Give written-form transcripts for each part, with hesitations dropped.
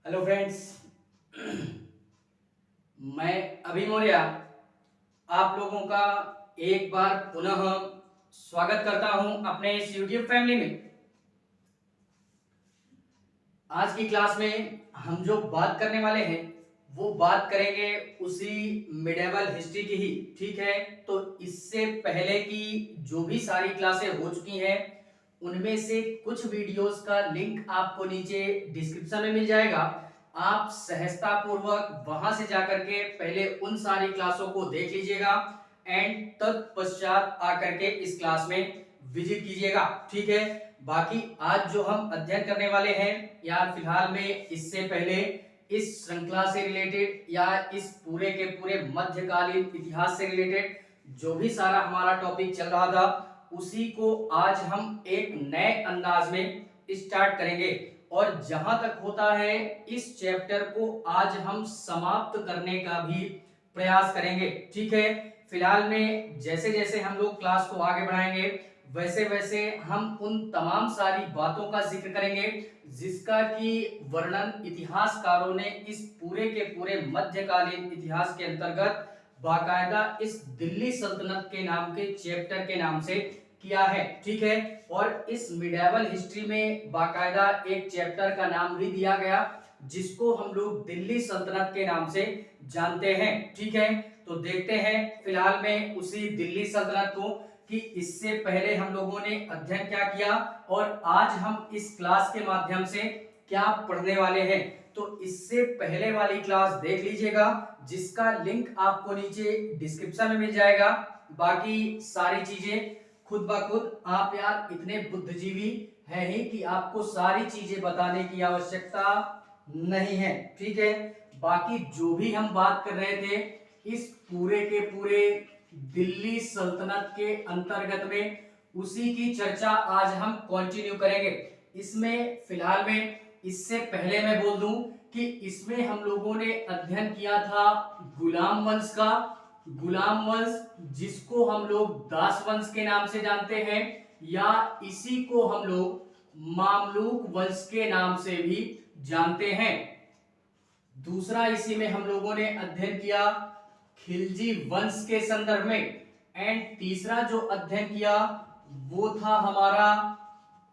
Hello friends. मैं अभी मौर्य आप लोगों का एक बार पुनः स्वागत करता हूं अपने इस यूट्यूब फैमिली में। आज की क्लास में हम जो बात करने वाले हैं वो बात करेंगे उसी मिडेवल हिस्ट्री की ही। ठीक है, तो इससे पहले की जो भी सारी क्लासें हो चुकी हैं उनमें से कुछ वीडियोस का लिंक आपको नीचे डिस्क्रिप्शन में मिल जाएगा। आप सहजता पूर्वक वहां से जाकर के पहले उन सारी क्लासों को देख लीजिएगा एंड तत्पश्चात आकर के इस क्लास में विजिट कीजिएगा। ठीक है, बाकी आज जो हम अध्ययन करने वाले हैं यार, फिलहाल में इससे पहले इस श्रृंखला से रिलेटेड या इस पूरे के पूरे मध्यकालीन इतिहास से रिलेटेड जो भी सारा हमारा टॉपिक चल रहा था उसी को आज हम एक नए अंदाज में स्टार्ट करेंगे और जहां तक होता है इस चैप्टर को आज हम समाप्त करने का भी प्रयास करेंगे। ठीक है, फिलहाल में जैसे जैसे हम लोग क्लास को आगे बढ़ाएंगे वैसे वैसे हम उन तमाम सारी बातों का जिक्र करेंगे जिसका कि वर्णन इतिहासकारों ने इस पूरे के पूरे मध्यकालीन इतिहास के अंतर्गत बाकायदा इस दिल्ली सल्तनत के नाम के चैप्टर के नाम से किया है। ठीक है, और इस मिडेवल हिस्ट्री में बाकायदा एक चैप्टर का नाम भी दिया गया जिसको हम लोग दिल्ली सल्तनत के नाम से जानते हैं। ठीक है, तो देखते हैं फिलहाल में उसी दिल्ली सल्तनत को कि इससे पहले हम लोगों ने अध्ययन क्या किया और आज हम इस क्लास के माध्यम से क्या पढ़ने वाले हैं। तो इससे पहले वाली क्लास देख लीजिएगा जिसका लिंक आपको नीचे डिस्क्रिप्शन में मिल जाएगा। बाकी सारी चीजें खुद ब खुद आप यार इतने बुद्धिजीवी हैं ही कि आपको सारी चीजें बताने की आवश्यकता नहीं है। ठीक है, बाकी जो भी हम बात कर रहे थे इस पूरे के पूरे दिल्ली सल्तनत के अंतर्गत में उसी की चर्चा आज हम कंटिन्यू करेंगे। इसमें फिलहाल में इससे पहले मैं बोल दूं कि इसमें हम लोगों ने अध्ययन किया था गुलाम वंश का। गुलाम वंश जिसको हम लोग दास वंश के नाम से जानते हैं या इसी को हम लोग मामलूक वंश के नाम से भी जानते हैं। दूसरा इसी में हम लोगों ने अध्ययन किया खिलजी वंश के संदर्भ में एंड तीसरा जो अध्ययन किया वो था हमारा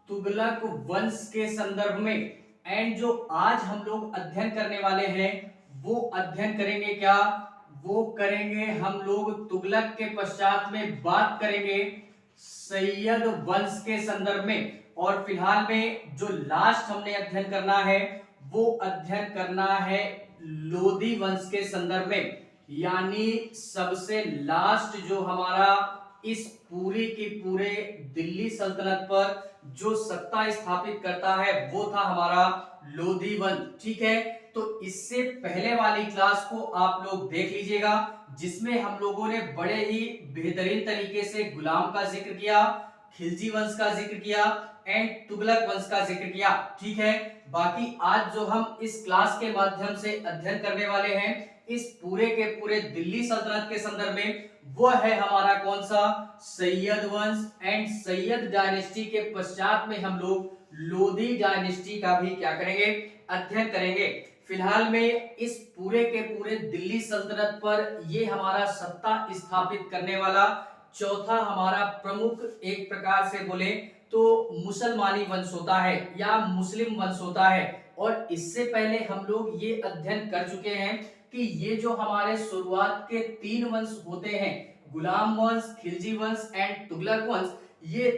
तुगलक वंश के संदर्भ में। एंड जो आज हम लोग अध्ययन करने वाले हैं वो अध्ययन करेंगे क्या, वो करेंगे हम लोग तुगलक के पश्चात में बात करेंगे सैयद वंश के संदर्भ में। और फिलहाल में जो लास्ट हमने अध्ययन करना है वो अध्ययन करना है लोधी वंश के संदर्भ में, यानी सबसे लास्ट जो हमारा इस पूरी की पूरे दिल्ली सल्तनत पर जो सत्ता स्थापित करता है वो था हमारा लोधी वंश। ठीक है, तो इससे पहले वाली क्लास को आप लोग देख लीजिएगा जिसमें हम लोगों ने बड़े ही बेहतरीन तरीके से गुलाम का जिक्र किया, खिलजी वंश का जिक्र किया एंड तुगलक वंश का जिक्र किया। ठीक है, बाकी आज जो हम इस क्लास के माध्यम से अध्ययन करने वाले हैं इस पूरे के पूरे दिल्ली सल्तनत के संदर्भ में वो है हमारा कौन सा सैयद वंश एंड सैयद डायनेस्टी के पश्चात में हम लोग लोधी डायनेस्टी का भी क्या करेंगे, अध्ययन करेंगे। फिलहाल में इस पूरे के पूरे दिल्ली सल्तनत पर ये हमारा सत्ता स्थापित करने वाला चौथा हमारा प्रमुख एक प्रकार से बोले तो मुसलमानी वंश होता है या मुस्लिम वंश होता है। और इससे पहले हम लोग ये अध्ययन कर चुके हैं कि ये जो हमारे शुरुआत के तीन वंश होते हैं गुलाम वंश, खिलजी वंश एंड तुगलक वंश, ये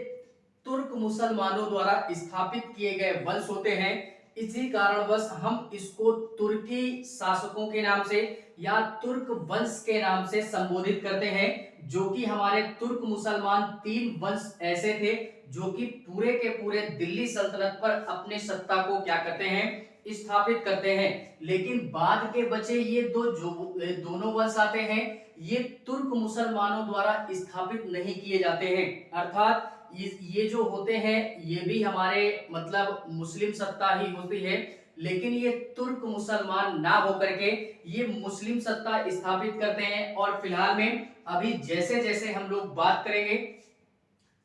तुर्क मुसलमानों द्वारा स्थापित किए गए वंश होते हैं। इसी कारणवश हम इसको तुर्की शासकों के नाम से या तुर्क वंश के नाम से संबोधित करते हैं, जो कि हमारे तुर्क मुसलमान तीन वंश ऐसे थे जो कि पूरे के पूरे दिल्ली सल्तनत पर अपने सत्ता को क्या करते हैं, स्थापित करते हैं। लेकिन बाद के बचे ये दोनों वंश आते हैं ये तुर्क मुसलमानों द्वारा स्थापित नहीं किए जाते हैं, अर्थात ये जो होते हैं ये भी हमारे मतलब मुस्लिम सत्ता ही होती है, लेकिन ये तुर्क मुसलमान ना होकर के ये मुस्लिम सत्ता स्थापित करते हैं। और फिलहाल में अभी जैसे जैसे हम लोग बात करेंगे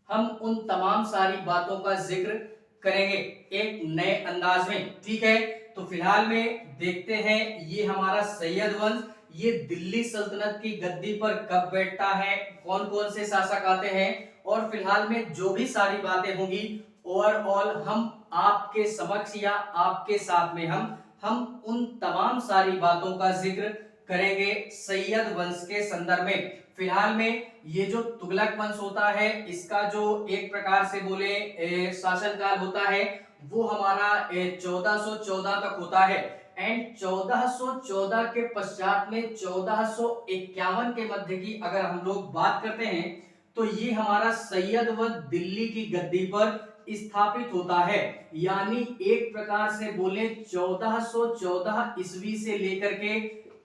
हम उन तमाम सारी बातों का जिक्र करेंगे एक नए अंदाज में, ठीक है। तो फिलहाल में देखते हैं ये हमारा सैयद वंश ये दिल्ली सल्तनत की गद्दी पर कब बैठता है, कौन कौन से शासक आते हैं, और फिलहाल में जो भी सारी बातें होंगी ओवरऑल हम आपके समक्ष या आपके साथ में हम उन तमाम सारी बातों का जिक्र करेंगे सैयद वंश के संदर्भ में। फिलहाल में ये जो तुगलक वंश होता है इसका जो एक प्रकार से बोले शासनकाल होता है वो हमारा 1414 तक होता है, एंड 1414 के पश्चात में 1451 के मध्य की अगर हम लोग बात करते हैं तो ये हमारा सैयद वंश दिल्ली की गद्दी पर स्थापित होता है। यानी एक प्रकार से बोले 1414 ईस्वी से लेकर के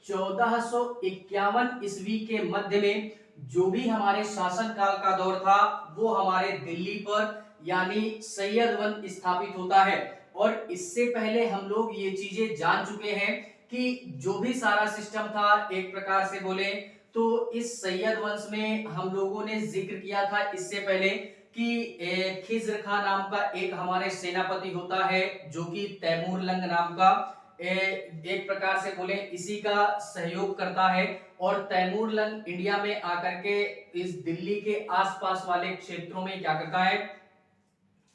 1451 ईस्वी के मध्य में जो भी हमारे शासन काल का दौर था वो हमारे दिल्ली पर यानी सैयद वंश स्थापित होता है। और इससे पहले हम लोग ये चीजें जान चुके हैं कि जो भी सारा सिस्टम था एक प्रकार से बोले तो इस सैयद वंश में हम लोगों ने जिक्र किया था इससे पहले कि खिज्र खां नाम का एक हमारे सेनापति होता है जो कि तैमूर लंग नाम का एक प्रकार से बोले इसी का सहयोग करता है, और तैमूर लंग इंडिया में आकर के इस दिल्ली के आसपास वाले क्षेत्रों में क्या करता है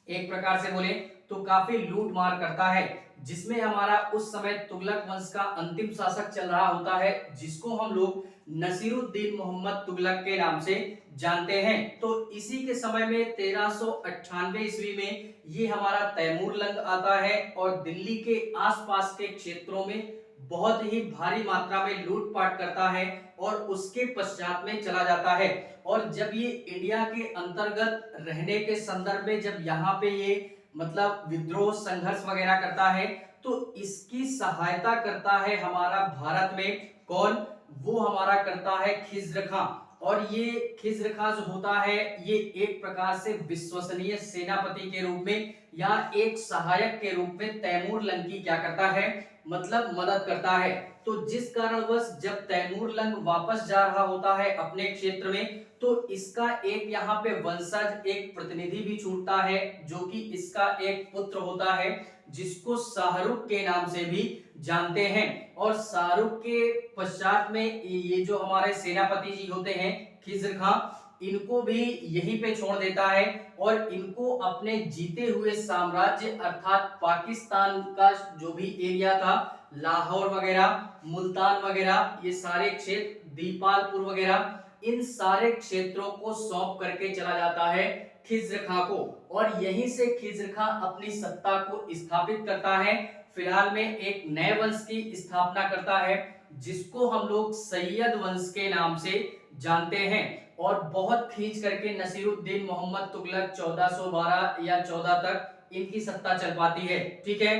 एक प्रकार से बोले तो काफी लूट मार करता है, जिसमें हमारा उस समय तुगलक वंश का अंतिम शासक चल रहा होता है जिसको हम लोग नसीरुद्दीन मोहम्मद तुगलक के नाम से जानते हैं। तो इसी के समय में 1398 ईस्वी में ये हमारा तैमूर लंग आता है और दिल्ली के आसपास के क्षेत्रों में बहुत ही भारी मात्रा में लूटपाट करता है और उसके पश्चात में चला जाता है। और जब ये इंडिया के अंतर्गत रहने के संदर्भ में जब यहाँ पे ये मतलब विद्रोह संघर्ष वगैरह करता है तो इसकी सहायता करता है हमारा भारत में कौन, वो हमारा करता है खिज्र खां। और ये खिज्र खां जो होता है ये एक प्रकार से विश्वसनीय सेनापति के रूप में या एक सहायक के रूप में तैमूर लंग की क्या करता है मतलब मदद करता है। तो जिस कारणवश जब तैमूर लंग वापस जा रहा होता है अपने क्षेत्र में तो इसका एक यहाँ पे वंशज एक प्रतिनिधि भी छूटता है जो कि इसका एक पुत्र होता है जिसको शाहरुख के नाम से भी जानते हैं। और शाहरुख के पश्चात में ये जो हमारे सेनापति जी होते हैं खिज्र खां इनको भी यहीं पे छोड़ देता है और इनको अपने जीते हुए साम्राज्य अर्थात पाकिस्तान का जो भी एरिया था लाहौर वगैरह मुल्तान वगैरह ये सारे क्षेत्र दीपालपुर वगैरह इन सारे क्षेत्रों को सौंप करके चला जाता है खिज्र खां को, और यहीं से खिज्र खां अपनी सत्ता को स्थापित करता है। फिलहाल में एक नए वंश की स्थापना करता है जिसको हम लोग सैयद वंश के नाम से जानते हैं, और बहुत खींच करके नसीरुद्दीन मोहम्मद तुगलक 1412 या 14 तक इनकी सत्ता चल पाती है, ठीक है,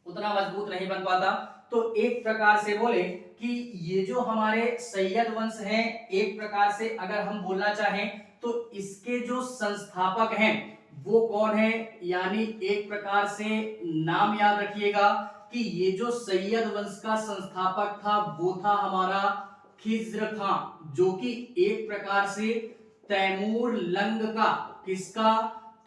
उतना मजबूत नहीं बन पाता। तो एक प्रकार से बोले कि ये जो हमारे सैयद वंश हैं एक प्रकार से अगर हम बोलना चाहें तो इसके जो संस्थापक हैं वो कौन है, यानी एक प्रकार से नाम याद रखिएगा कि ये जो सैयद वंश का संस्थापक था वो था हमारा खिज्र खां जो कि एक प्रकार से तैमूर लंग का किसका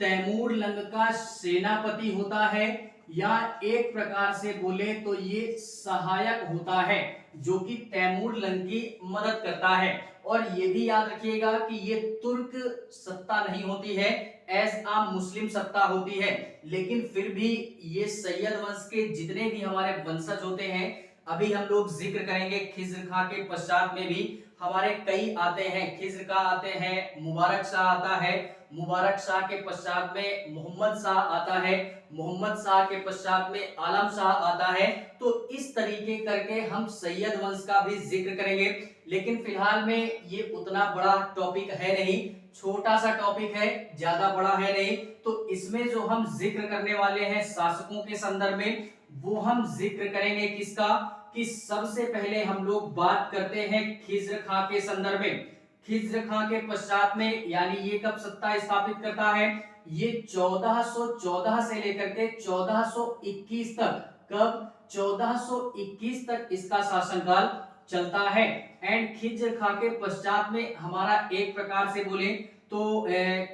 तैमूर लंग का सेनापति होता है या एक प्रकार से बोले तो ये सहायक होता है जो कि तैमूर लंग की मदद करता है। और ये भी याद रखिएगा कि ये तुर्क सत्ता नहीं होती है, एज आ मुस्लिम सत्ता होती है, लेकिन फिर भी ये सैयद वंश के जितने भी हमारे वंशज होते हैं अभी हम लोग जिक्र करेंगे खिज्र खां के पश्चात में भी हमारे कई आते हैं, खिज्र खां आते हैं, मुबारक शाह आता है, मुबारक शाह के पश्चात में मोहम्मद शाह आता है, मोहम्मद शाह के पश्चात में आलम शाह आता है। तो इस तरीके करके हम सैयद वंश का भी जिक्र करेंगे, लेकिन फिलहाल में ये उतना बड़ा टॉपिक है नहीं, छोटा सा टॉपिक है, ज्यादा बड़ा है नहीं। तो इसमें जो हम जिक्र करने वाले हैं शासकों के संदर्भ में वो हम जिक्र करेंगे किसका कि सबसे पहले हम लोग बात करते हैं खिज्र खां के संदर्भ में। खिज्र खां के पश्चात में यानी ये कब सत्ता स्थापित करता है, ये 1414 से लेकर के 1421 तक, कब 1421 तक इसका शासनकाल चलता है। एंड खिज्र खां के पश्चात में हमारा एक प्रकार से बोले तो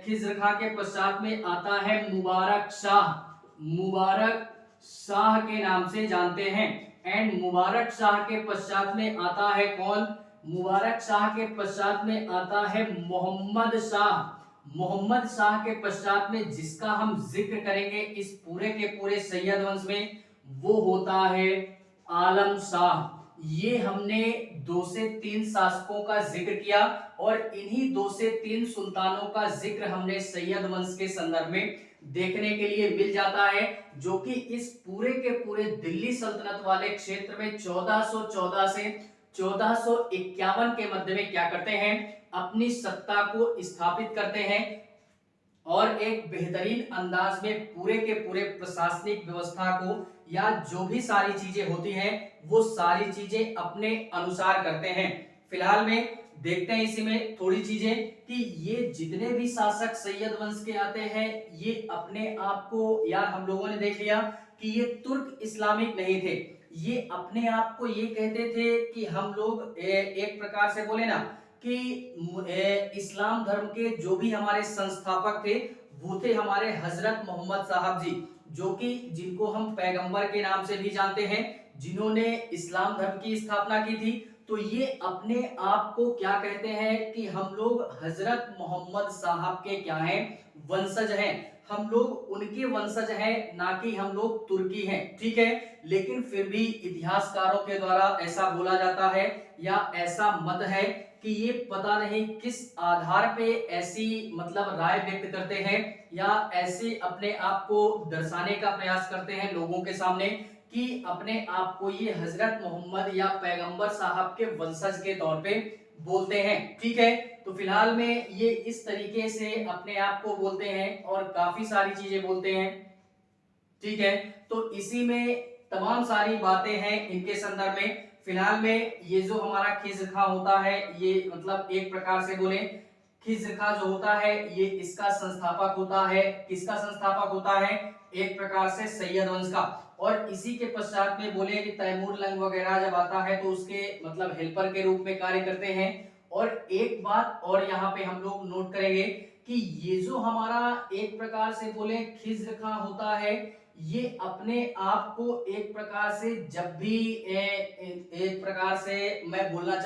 खिज्र खां के पश्चात में आता है मुबारक शाह। मुबारक शाह के नाम से जानते हैं। एंड मुबारक शाह के पश्चात में आता है कौन? मुबारक शाह के पश्चात में आता है मोहम्मद शाह। मोहम्मद शाह के पश्चात में जिसका हम जिक्र करेंगे इस पूरे के पूरे सैयद वंश में, वो होता है आलम शाह। ये हमने 2 से 3 शासकों का जिक्र किया और इन्हीं 2 से 3 सुल्तानों का जिक्र हमने सैयद वंश के संदर्भ में देखने के लिए मिल जाता है, जो कि इस पूरे के पूरे दिल्ली सल्तनत वाले क्षेत्र में 1414 से 1451 के मध्य में क्या करते हैं? अपनी सत्ता को स्थापित करते हैं और एक बेहतरीन अंदाज में पूरे के पूरे प्रशासनिक व्यवस्था को या जो भी सारी चीजें होती हैं वो सारी चीजें अपने अनुसार करते हैं। फिलहाल में देखते हैं इसी में थोड़ी चीजें कि ये जितने भी शासक सैयद वंश के आते हैं ये अपने आप को, यार हम लोगों ने देख लिया कि ये तुर्क इस्लामिक नहीं थे, ये अपने आप को ये कहते थे कि हम लोग एक प्रकार से बोले ना कि इस्लाम धर्म के जो भी हमारे संस्थापक थे वो थे हमारे हजरत मोहम्मद साहब जी, जो कि जिनको हम पैगंबर के नाम से भी जानते हैं, जिन्होंने इस्लाम धर्म की स्थापना की थी। तो ये अपने आप को क्या कहते हैं कि हम लोग हजरत मोहम्मद साहब के क्या हैं? वंशज हैं। हम लोग उनके वंशज हैं, ना कि हम लोग तुर्की हैं, ठीक है। लेकिन फिर भी इतिहासकारों के द्वारा ऐसा बोला जाता है या ऐसा मत है कि ये पता नहीं किस आधार पे ऐसी मतलब राय व्यक्त करते हैं या ऐसे अपने आप को दर्शाने का प्रयास करते हैं लोगों के सामने कि अपने आप को ये हजरत मोहम्मद या पैगंबर साहब के वंशज के तौर पे बोलते हैं, ठीक है। तो फिलहाल में ये इस तरीके से अपने आप को बोलते हैं और काफी सारी चीजें बोलते हैं, ठीक है। तो इसी में तमाम सारी बातें हैं इनके संदर्भ में। फिलहाल में ये जो हमारा खिज्र खां होता है, ये मतलब एक प्रकार से बोले खिज्र खां जो होता है ये इसका संस्थापक होता है। किसका संस्थापक होता है? एक प्रकार से सैयद वंश का। और इसी के पश्चात में बोले कि तैमूर लंग वगैरह जब आता है तो उसके मतलब हेल्पर के रूप में कार्य करते हैं। और एक बात और यहाँ पे हम लोग नोट करेंगे कि ये जो हमारा एक प्रकार से बोले खिज्र खां होता है, ये अपने आप को एक प्रकार से जब भी एक प्रकार से मैं बोलना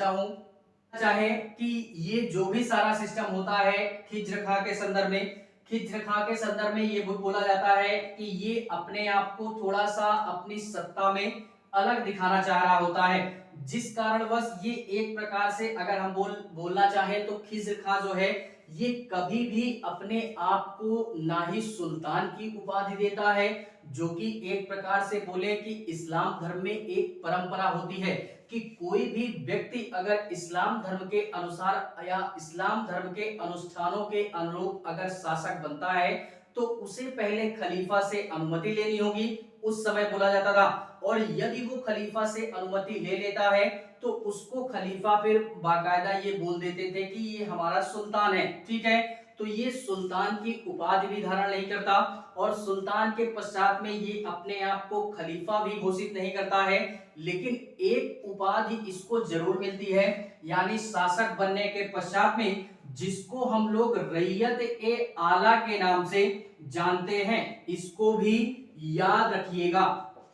चाहे कि ये जो भी सारा सिस्टम होता है खिज्र खां के संदर्भ में, खिज्र खां के संदर्भ में ये बोला जाता है कि ये अपने आप को थोड़ा सा अपनी सत्ता में अलग दिखाना चाह रहा होता है, जिस कारणवश ये एक प्रकार से अगर हम बोलना चाहे तो खिज्र खां जो है ये कभी भी अपने आप को ना ही सुल्तान की उपाधि देता है, जो कि एक प्रकार से बोले कि इस्लाम धर्म में एक परंपरा होती है कि कोई भी व्यक्ति अगर इस्लाम धर्म के अनुसार या इस्लाम धर्म के अनुष्ठानों के अनुरूप अगर शासक बनता है तो उसे पहले खलीफा से अनुमति लेनी होगी, उस समय बोला जाता था। और यदि वो खलीफा से अनुमति ले लेता है तो उसको खलीफा फिर बाकायदा ये बोल देते थे कि ये हमारा सुल्तान है, ठीक है। तो ये सुल्तान की उपाधि भी धारण नहीं करता और सुल्तान के पश्चात में ये अपने आप को खलीफा भी घोषित नहीं करता है, लेकिन एक उपाधि इसको जरूर मिलती है, यानी शासक बनने के पश्चात में, जिसको हम लोग रैयत ए आला के नाम से जानते हैं। इसको भी याद रखिएगा,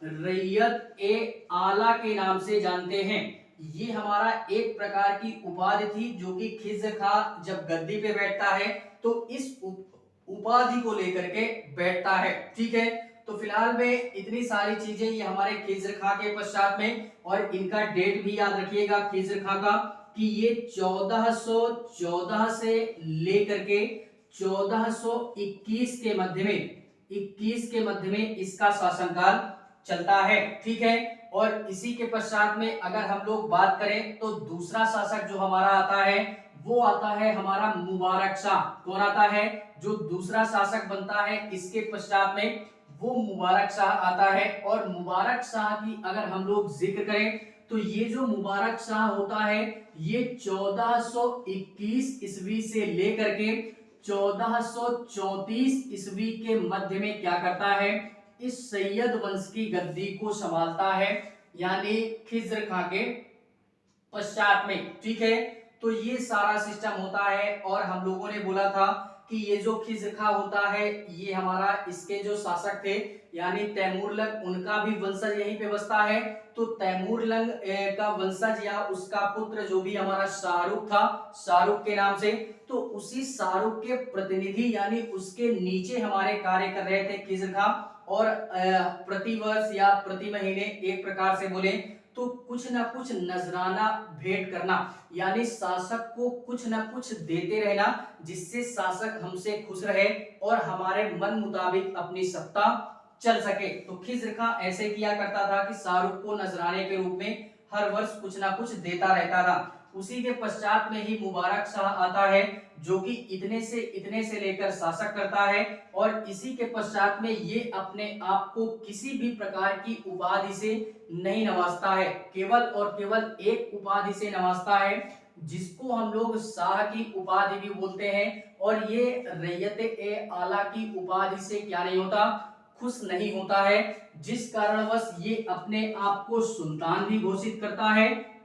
रैयत ए आला के नाम से जानते हैं। ये हमारा एक प्रकार की उपाधि थी जो कि खिज्र खां जब गद्दी पे बैठता है तो इस उपाधि को लेकर के बैठता है, ठीक है। तो फिलहाल में इतनी सारी चीजें ये हमारे खिज्र खां के पश्चात में, और इनका डेट भी याद रखिएगा खिज्र खां का कि ये 1414 से लेकर के 1421 के मध्य में 21 के मध्य में इसका शासनकाल चलता है, ठीक है। और इसी के पश्चात में अगर हम लोग बात करें तो दूसरा शासक जो हमारा आता है वो आता है हमारा मुबारक शाह। कौन आता है? जो दूसरा शासक बनता है इसके पश्चात में वो मुबारक शाह आता है। और मुबारक शाह की अगर हम लोग जिक्र करें तो ये जो मुबारक शाह होता है ये 1421 ईस्वी से लेकर के 1434 ईस्वी के मध्य में क्या करता है? इस सैयद वंश की गद्दी को संभालता है, यानी खिज्र खां के पश्चात में, ठीक है। तो तो ये सारा सिस्टम होता है। और हम लोगों ने बोला था कि ये जो खिज़्र खां होता है ये हमारा इसके जो शासक थे यानी तैमूरलंग, उनका भी वंशज यहीं पे बसता है। तो तैमूरलंग का वंशज या उसका पुत्र जो भी हमारा शाहरुख था, शाहरुख के नाम से, तो उसी शाहरुख के प्रतिनिधि यानी उसके नीचे हमारे कार्य कर रहे थे खिज़्र खां। और प्रतिवर्ष या प्रति महीने एक प्रकार से बोले तो कुछ ना कुछ नजराना भेंट करना यानी शासक को कुछ ना कुछ देते रहना, जिससे शासक हमसे खुश रहे और हमारे मन मुताबिक अपनी सत्ता चल सके। तो खिज़्र खां ऐसे किया करता था कि शाहरुख को नजराने के रूप में हर वर्ष कुछ ना कुछ देता रहता था। उसी के पश्चात में ही मुबारक शाह आता है जो कि इतने से लेकर शासक करता है। और इसी के पश्चात में ये अपने आप को किसी भी प्रकार की उपाधि से नहीं नवाजता है, केवल और केवल एक उपाधि से नवाजता है जिसको हम लोग शाह की उपाधि भी बोलते हैं। और ये रैयत-ए-आला की उपाधि से क्या नहीं होता, खुश नहीं होता है, जिस कारणवश ये अपने आप को सुल्तान भी घोषित करता है।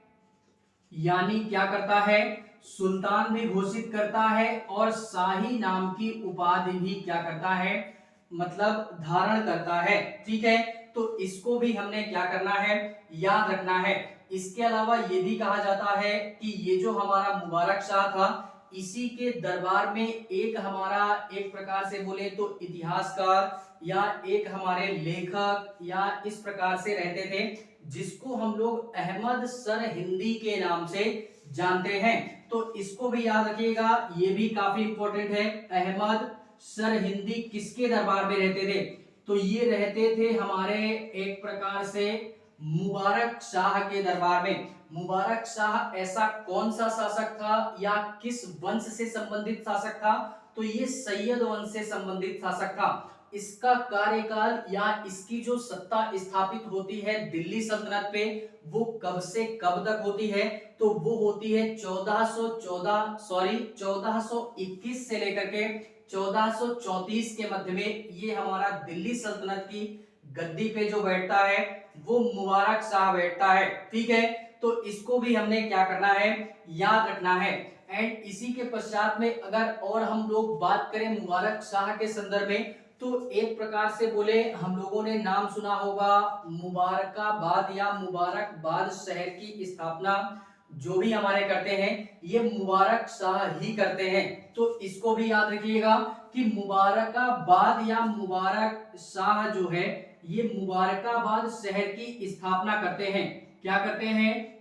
यानी क्या करता है, सुल्तान भी घोषित करता है और शाही नाम की उपाधि भी क्या करता है, मतलब धारण करता है। ठीक है, तो इसको भी हमने क्या करना है, याद रखना है। इसके अलावा ये भी कहा जाता है कि ये जो हमारा मुबारक शाह था इसी के दरबार में एक हमारा एक प्रकार से बोले तो इतिहासकार या एक हमारे लेखक या इस प्रकार से रहते थे जिसको हम लोग अहमद सर हिंदी के नाम से जानते हैं। तो इसको भी याद रखिएगा, ये भी काफी इंपॉर्टेंट है। अहमद सर हिंदी किसके दरबार में रहते थे, तो ये रहते थे हमारे एक प्रकार से मुबारक शाह के दरबार में। मुबारक शाह ऐसा कौन सा शासक था या किस वंश से संबंधित शासक था, तो ये सैयद वंश से संबंधित शासक था। इसका कार्यकाल या इसकी जो सत्ता स्थापित होती है दिल्ली सल्तनत पे वो कब से कब तक होती है, तो वो होती है 1421 से लेकर के 1434 के मध्य में। ये हमारा दिल्ली सल्तनत की गद्दी पे जो बैठता है वो मुबारक शाह बैठता है। ठीक है, तो इसको भी हमने क्या करना है, याद रखना है। एंड इसी के पश्चात में अगर और हम लोग बात करें मुबारक शाह के संदर्भ में, तो एक प्रकार से बोले हम लोगों ने नाम सुना होगा मुबारकाबाद या मुबारकबाद शहर की स्थापना जो भी हमारे करते हैं ये मुबारक शाह ही करते हैं। तो इसको भी याद रखिएगा कि मुबारकाबाद या मुबारक शाह जो है ये मुबारकाबाद शहर की स्थापना करते हैं। क्या करते हैं,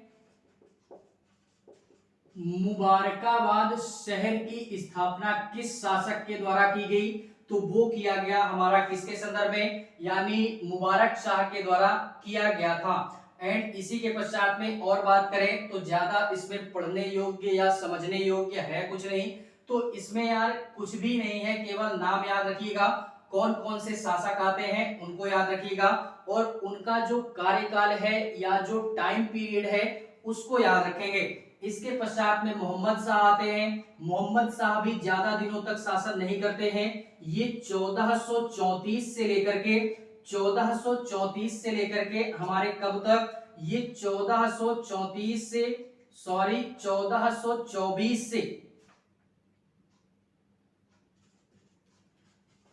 मुबारकाबाद शहर की स्थापना किस शासक के द्वारा की गई, तो वो किया गया हमारा किसके संदर्भ में, यानी मुबारक शाह के द्वारा किया गया था। एंड इसी के पश्चात में और बात करें तो ज्यादा इसमें पढ़ने योग्य या समझने योग्य है कुछ नहीं, तो इसमें यार कुछ भी नहीं है, केवल नाम याद रखिएगा, कौन कौन से शासक आते हैं उनको याद रखिएगा और उनका जो कार्यकाल है या जो टाइम पीरियड है उसको याद रखेंगे। इसके पश्चात में मोहम्मद शाह आते हैं। मोहम्मद शाह भी ज्यादा दिनों तक शासन नहीं करते हैं, ये 1434 से लेकर के हमारे कब तक, ये 1434 से 1424 से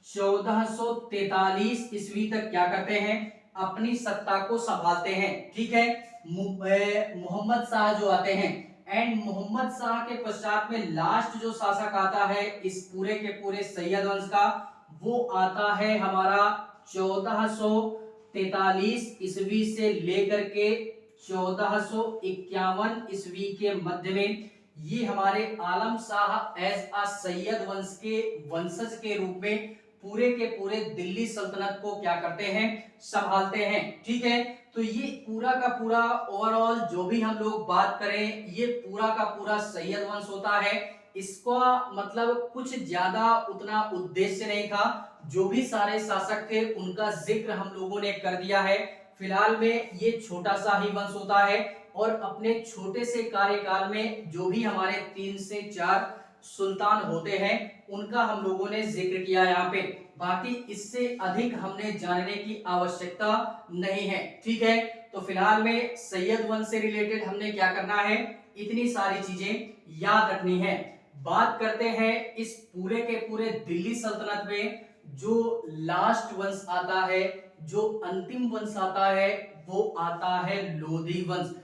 1443 ईस्वी तक क्या करते हैं, अपनी सत्ता को संभालते हैं। ठीक है, मोहम्मद शाह जो आते हैं एंड मोहम्मद शाह के पश्चात में लास्ट जो शासक आता है इस पूरे के पूरे सैयद वंश का, वो आता है हमारा 1443 ईस्वी से लेकर के 1451 ईस्वी के मध्य में। ये हमारे आलम शाह एज अ सैयद वंश के वंशज के रूप में पूरे के पूरे दिल्ली सल्तनत को क्या करते हैं, संभालते हैं। ठीक है, तो ये पूरा का पूरा ओवरऑल जो भी हम लोग बात करें ये पूरा का पूरा सैयद वंश होता है। इसका मतलब कुछ ज्यादा उतना उद्देश्य नहीं था, जो भी सारे शासक थे उनका जिक्र हम लोगों ने कर दिया है। फिलहाल में ये छोटा सा ही वंश होता है और अपने छोटे से कार्यकाल में जो भी हमारे 3 से 4 सुल्तान होते हैं उनका हम लोगों ने जिक्र किया यहाँ पे, बाकी इससे अधिक हमने जानने की आवश्यकता नहीं है। ठीक है, तो फिलहाल में सैयद वंश से रिलेटेड हमने क्या करना है, इतनी सारी चीजें याद रखनी है। बात करते हैं इस पूरे के पूरे दिल्ली सल्तनत में जो लास्ट वंश आता है, जो अंतिम वंश आता है, वो आता है लोधी वंश।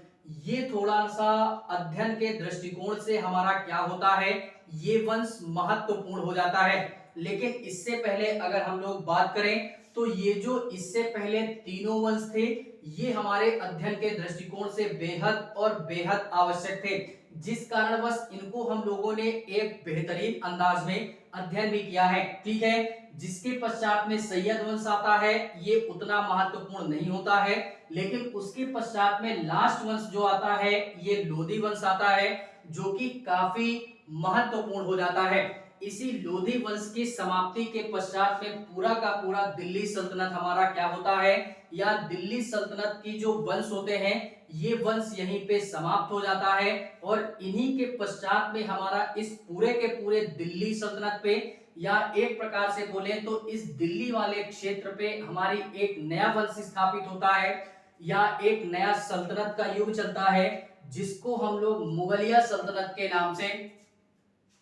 ये थोड़ा सा अध्ययन के दृष्टिकोण से हमारा क्या होता है, ये वंश महत्वपूर्ण हो जाता है। लेकिन इससे पहले अगर हम लोग बात करें तो ये जो इससे पहले तीनों वंश थे, ये हमारे अध्ययन के दृष्टिकोण से बेहद और बेहद आवश्यक थे, जिस कारणवश इनको हम लोगों ने एक बेहतरीन अंदाज में अध्ययन भी किया है। ठीक है, जिसके पश्चात में सैयद वंश आता है, ये उतना महत्वपूर्ण नहीं होता है, लेकिन उसके पश्चात में लास्ट वंश जो आता है, ये लोधी वंश आता है, जो कि काफी महत्वपूर्ण हो जाता है। इसी लोधी वंश की समाप्ति के पश्चात में पूरा का पूरा दिल्ली सल्तनत हमारा क्या होता है, या दिल्ली सल्तनत की जो वंश होते हैं, ये वंश यहीं पे समाप्त हो जाता है। और इन्हीं के पश्चात में हमारा इस पूरे के पूरे दिल्ली सल्तनत पे, या एक प्रकार से बोले तो इस दिल्ली वाले क्षेत्र पे हमारी एक नया वंश स्थापित होता है, या एक नया सल्तनत का युग चलता है, जिसको हम लोग मुगलिया सल्तनत के नाम से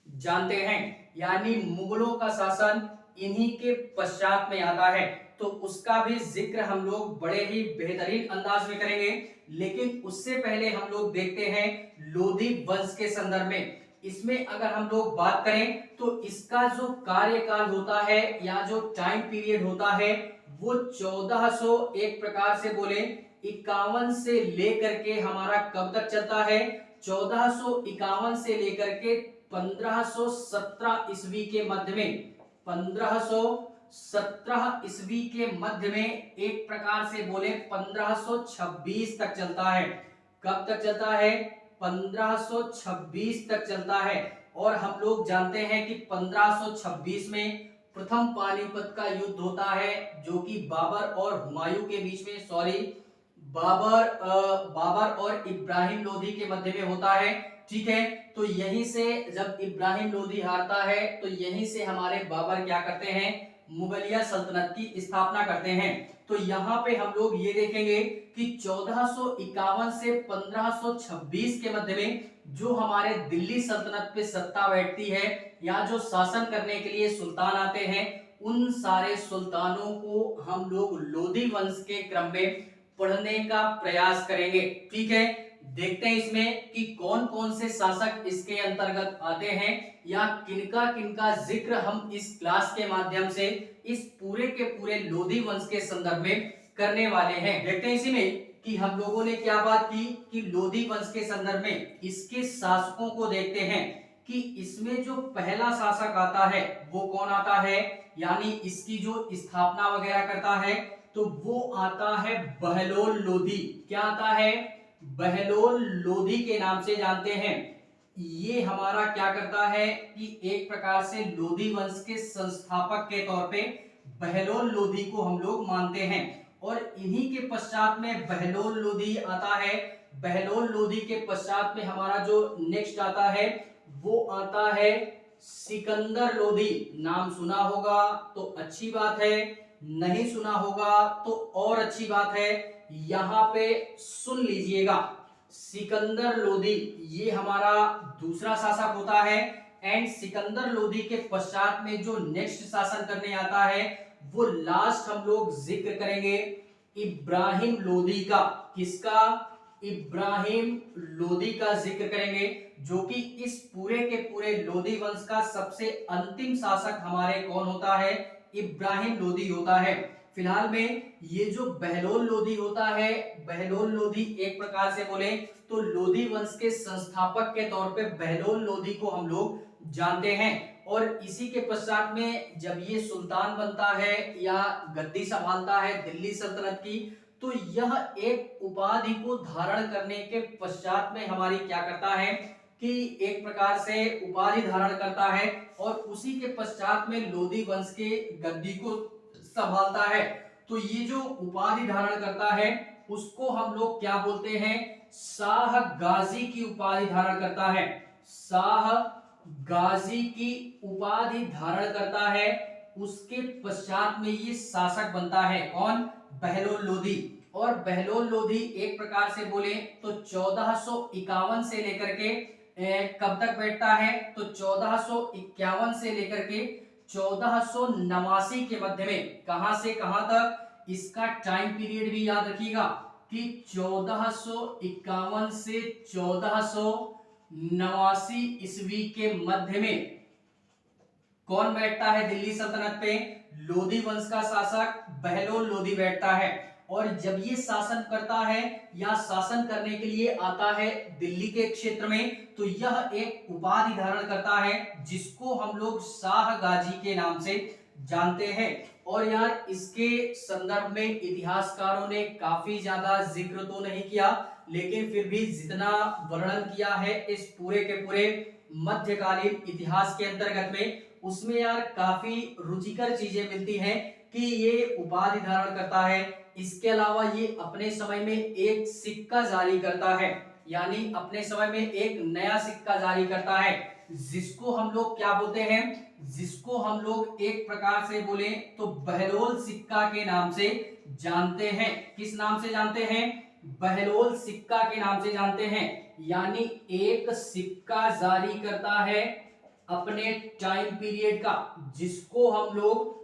जानते हैं। यानी मुगलों का शासन इन्हीं के पश्चात में आता है, तो उसका भी जिक्र हम लोग बड़े ही बेहतरीन अंदाज में करेंगे। लेकिन उससे पहले हम लोग देखते हैं लोधी वंश के संदर्भ में। इसमें अगर हम लोग बात करें तो इसका जो कार्यकाल होता है, या जो टाइम पीरियड होता है, वो 1400 एक प्रकार से बोले 51 से लेकर के हमारा कब तक चलता है, 1451 से लेकर के 1517 ईस्वी के मध्य में, 1517 ईस्वी के मध्य में एक प्रकार से बोले 1526 तक चलता है। कब तक चलता है, 1526 तक चलता है। और हम लोग जानते हैं कि 1526 में प्रथम पानीपत का युद्ध होता है, जो कि बाबर और हुमायूं के बीच में, सॉरी, बाबर और इब्राहिम लोधी के मध्य में होता है। ठीक है, तो यहीं से जब इब्राहिम लोधी हारता है, तो यहीं से हमारे बाबर क्या करते हैं, मुगलिया सल्तनत की स्थापना करते हैं। तो यहाँ पे हम लोग ये देखेंगे कि 1451 से 1526 के मध्य में जो हमारे दिल्ली सल्तनत पे सत्ता बैठती है, या जो शासन करने के लिए सुल्तान आते हैं, उन सारे सुल्तानों को हम लोग लोधी वंश के क्रम में पढ़ने का प्रयास करेंगे। ठीक है, देखते हैं इसमें कि कौन कौन से शासक इसके अंतर्गत आते हैं, या किनका किनका जिक्र हम इस क्लास के माध्यम से इस पूरे के पूरे लोधी वंश के संदर्भ में करने वाले हैं। देखते हैं इसी में कि हम लोगों ने क्या बात की कि लोधी वंश के संदर्भ में इसके शासकों को देखते हैं कि इसमें जो पहला शासक आता है वो कौन आता है, यानी इसकी जो स्थापना वगैरह करता है, तो वो आता है बहलोल लोधी। क्या आता है, बहलोल लोधी के नाम से जानते हैं। ये हमारा क्या करता है कि एक प्रकार से लोधी वंश के संस्थापक के तौर पे बहलोल लोधी को हम लोग मानते हैं। और इन्हीं के पश्चात में बहलोल लोधी आता है। बहलोल लोधी के पश्चात में हमारा जो नेक्स्ट आता है वो आता है सिकंदर लोधी। नाम सुना होगा तो अच्छी बात है, नहीं सुना होगा तो और अच्छी बात है। यहाँ पे सुन लीजिएगा, सिकंदर लोधी ये हमारा दूसरा शासक होता है। एंड सिकंदर लोधी के पश्चात में जो नेक्स्ट शासन करने आता है वो लास्ट हम लोग जिक्र करेंगे इब्राहिम लोधी का। किसका, इब्राहिम लोधी का जिक्र करेंगे, जो कि इस पूरे के पूरे लोधी वंश का सबसे अंतिम शासक हमारे कौन होता है, इब्राहिम लोधी होता है। फिलहाल में ये जो बहलोल लोधी होता है, बहलोल लोधी एक प्रकार से बोले तो लोधी वंश के संस्थापक के तौर पे बहलोल लोधी को हम लोग जानते हैं। और इसी के पश्चात में जब ये सुल्तान बनता है या गद्दी संभालता है दिल्ली सल्तनत की, तो यह एक उपाधि को धारण करने के पश्चात में हमारी क्या करता है कि एक प्रकार से उपाधि धारण करता है, और उसी के पश्चात में लोधी वंश के गद्दी को संभालता है। तो ये जो उपाधि धारण करता है उसको हम लोग क्या बोलते हैं, शाह गाजी की उपाधि धारण करता है। शाह गाजी की उपाधि धारण करता है, उसके पश्चात में ये शासक बनता है कौन, बहलोल लोधी। और बहलोल लोधी एक प्रकार से बोले तो 1451 से लेकर के कब तक बैठता है, तो 1451 से लेकर के 1489 के मध्य में। कहां से कहां तक, इसका टाइम पीरियड भी याद रखिएगा कि 1451 से 1489 ईस्वी के मध्य में कौन बैठता है दिल्ली सल्तनत पे, लोधी वंश का शासक बहलोल लोधी बैठता है। और जब ये शासन करता है या शासन करने के लिए आता है दिल्ली के क्षेत्र में, तो यह एक उपाधि धारण करता है जिसको हम लोग शाह गाजी के नाम से जानते हैं। और यार इसके संदर्भ में इतिहासकारों ने काफी ज्यादा जिक्र तो नहीं किया, लेकिन फिर भी जितना वर्णन किया है इस पूरे के पूरे मध्यकालीन इतिहास के अंतर्गत में, उसमें यार काफी रुचिकर चीजें मिलती हैं कि ये उपाधि धारण करता है। इसके अलावा ये अपने समय में एक सिक्का जारी करता है, यानी अपने समय में एक नया सिक्का जारी करता है, जिसको हम लोग क्या बोलते हैं, जिसको हम लोग एक प्रकार से बोले तो बहलोल सिक्का के नाम से जानते हैं। किस नाम से जानते हैं, बहलोल सिक्का के नाम से जानते हैं। यानी एक सिक्का जारी करता है अपने टाइम पीरियड का, जिसको हम लोग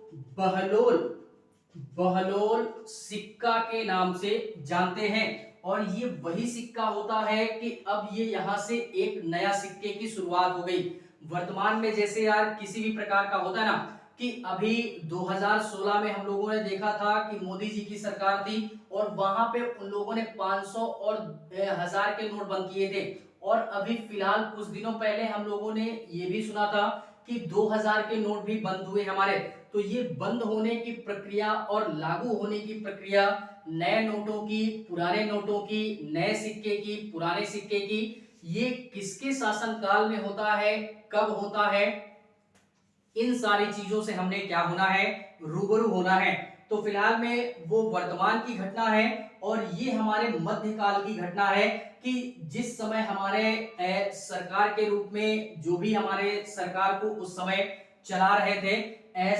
बहलोल सिक्का के नाम से जानते हैं। और ये वही सिक्का होता है कि अब ये यहां से एक नया सिक्के की शुरुआत हो गई। वर्तमान में जैसे यार किसी भी प्रकार का होता है ना, कि अभी 2016 में हम लोगों ने देखा था कि मोदी जी की सरकार थी और वहां पे उन लोगों ने 500 और 1000 के नोट बंद किए थे। और अभी फिलहाल कुछ दिनों पहले हम लोगों ने ये भी सुना था कि 2000 के नोट भी बंद हुए हमारे। तो ये बंद होने की प्रक्रिया और लागू होने की प्रक्रिया, नए नोटों की, पुराने नोटों की, नए सिक्के की, पुराने सिक्के की, ये किसके शासनकाल में होता है, कब होता है, इन सारी चीजों से हमने क्या होना है, रूबरू होना है। तो फिलहाल में वो वर्तमान की घटना है और ये हमारे मध्यकाल की घटना है कि जिस समय हमारे सरकार के रूप में जो भी हमारे सरकार को उस समय चला रहे थे एज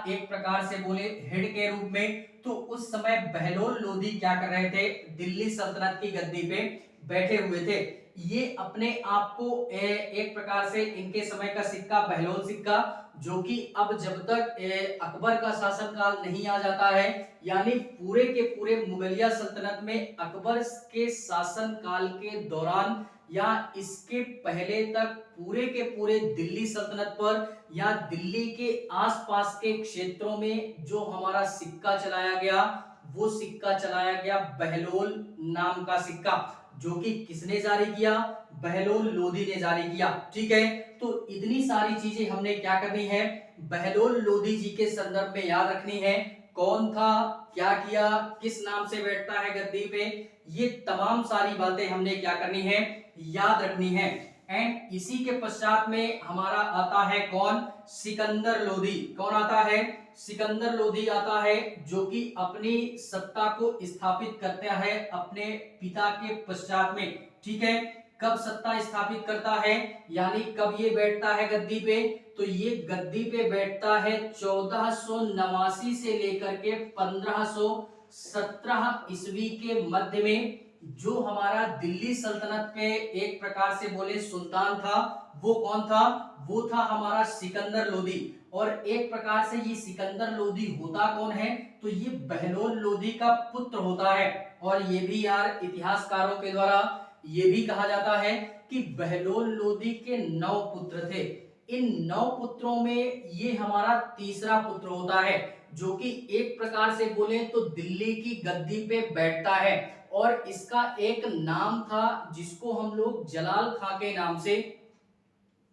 एक प्रकार से बोले हेड के रूप में, तो उस समय बहलोल लोधी क्या कर रहे थे, दिल्ली सल्तनत की गद्दी पे बैठे हुए थे। ये अपने आप को एक प्रकार से इनके समय का सिक्का बहलोल सिक्का, जो कि अब जब तक अकबर का शासनकाल नहीं आ जाता है, यानी पूरे के पूरे मुगलिया सल्तनत में अकबर के शासनकाल के दौरान या इसके पहले तक पूरे के पूरे दिल्ली सल्तनत पर या दिल्ली के आसपास के क्षेत्रों में जो हमारा सिक्का चलाया गया, वो सिक्का चलाया गया बहलोल नाम का सिक्का, जो कि किसने जारी किया, बहलोल लोधी ने जारी किया। ठीक है, तो इतनी सारी चीजें हमने क्या करनी है, बहलोल लोधी जी के संदर्भ में याद रखनी है। कौन था, क्या किया, किस नाम से बैठता है गद्दी पे, ये तमाम सारी बातें हमने क्या करनी है, याद रखनी है। एंड इसी के पश्चात में हमारा आता है कौन, सिकंदर लोधी। कौन आता है, सिकंदर लोधी आता है, जो कि अपनी सत्ता को स्थापित करता है अपने पिता के पश्चात में। ठीक है, कब सत्ता स्थापित करता है, यानी कब ये बैठता है गद्दी पे, तो ये गद्दी पे बैठता है 1489 से लेकर के 1517 ईस्वी के मध्य में। जो हमारा दिल्ली सल्तनत पे एक प्रकार से बोले सुल्तान था, वो कौन था, वो था हमारा सिकंदर लोधी। और एक प्रकार से ये सिकंदर लोधी होता कौन है, तो ये बहलोल लोधी का पुत्र होता है। और ये भी यार इतिहासकारों के द्वारा ये भी कहा जाता है कि बहलोल लोधी के 9 पुत्र थे। इन 9 पुत्रों में ये हमारा तीसरा पुत्र होता है, जो कि एक प्रकार से बोले तो दिल्ली की गद्दी पे बैठता है। और इसका एक नाम था जिसको हम लोग जलाल खां के नाम से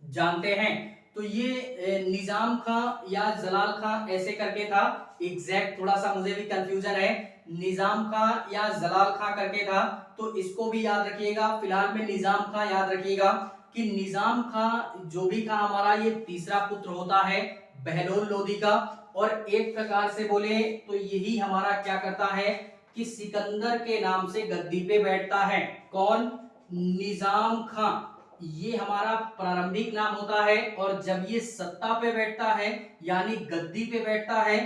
जानते हैं। तो ये निजाम खां या जलाल खां ऐसे करके था, एग्जैक्ट थोड़ा सा मुझे भी कंफ्यूजन है, निजाम खां या जलाल खां करके था, तो इसको भी याद रखिएगा। फिलहाल में निजाम खां याद रखिएगा कि निजाम खां जो भी था हमारा ये तीसरा पुत्र होता है बहलोल लोधी का। और एक प्रकार से बोले तो यही हमारा क्या करता है कि सिकंदर के नाम से गद्दी पे बैठता है। कौन, निजाम खां, ये हमारा प्रारंभिक नाम होता है। और जब ये सत्ता पे बैठता है यानी गद्दी पे बैठता है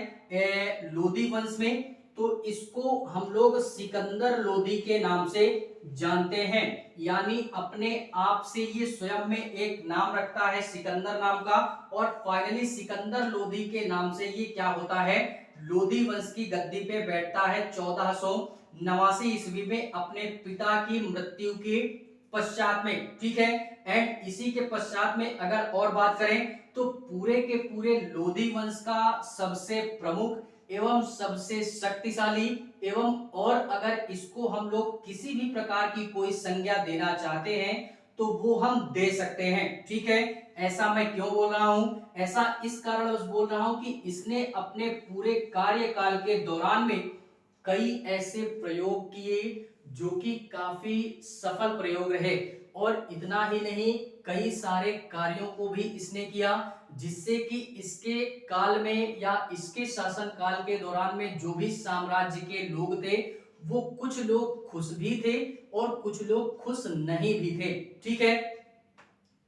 लोधी वंश में, तो इसको हम लोग सिकंदर लोदी के नाम से जानते हैं, यानी अपने आप से ये स्वयं में एक नाम रखता है सिकंदर नाम का, और फाइनली सिकंदर लोदी के नाम से ये क्या होता है, लोदी वंश की गद्दी पे बैठता है 1489 ईस्वी में अपने पिता की मृत्यु के पश्चात में। ठीक है, एंड इसी के पश्चात में अगर और बात करें तो पूरे के पूरे लोदी वंश का सबसे प्रमुख एवं सबसे शक्तिशाली एवं, और अगर इसको हम लोग किसी भी प्रकार की कोई संज्ञा देना चाहते हैं तो वो हम दे सकते हैं। ठीक है, ऐसा मैं क्यों बोल रहा हूं, ऐसा इस कारणवश बोल रहा हूं कि इसने अपने पूरे कार्यकाल के दौरान में कई ऐसे प्रयोग किए जो कि काफी सफल प्रयोग रहे, और इतना ही नहीं कई सारे कार्यों को भी इसने किया जिससे कि इसके काल में या इसके शासन काल के दौरान में जो भी साम्राज्य के लोग थे वो कुछ लोग खुश भी थे और कुछ लोग खुश नहीं भी थे। ठीक है,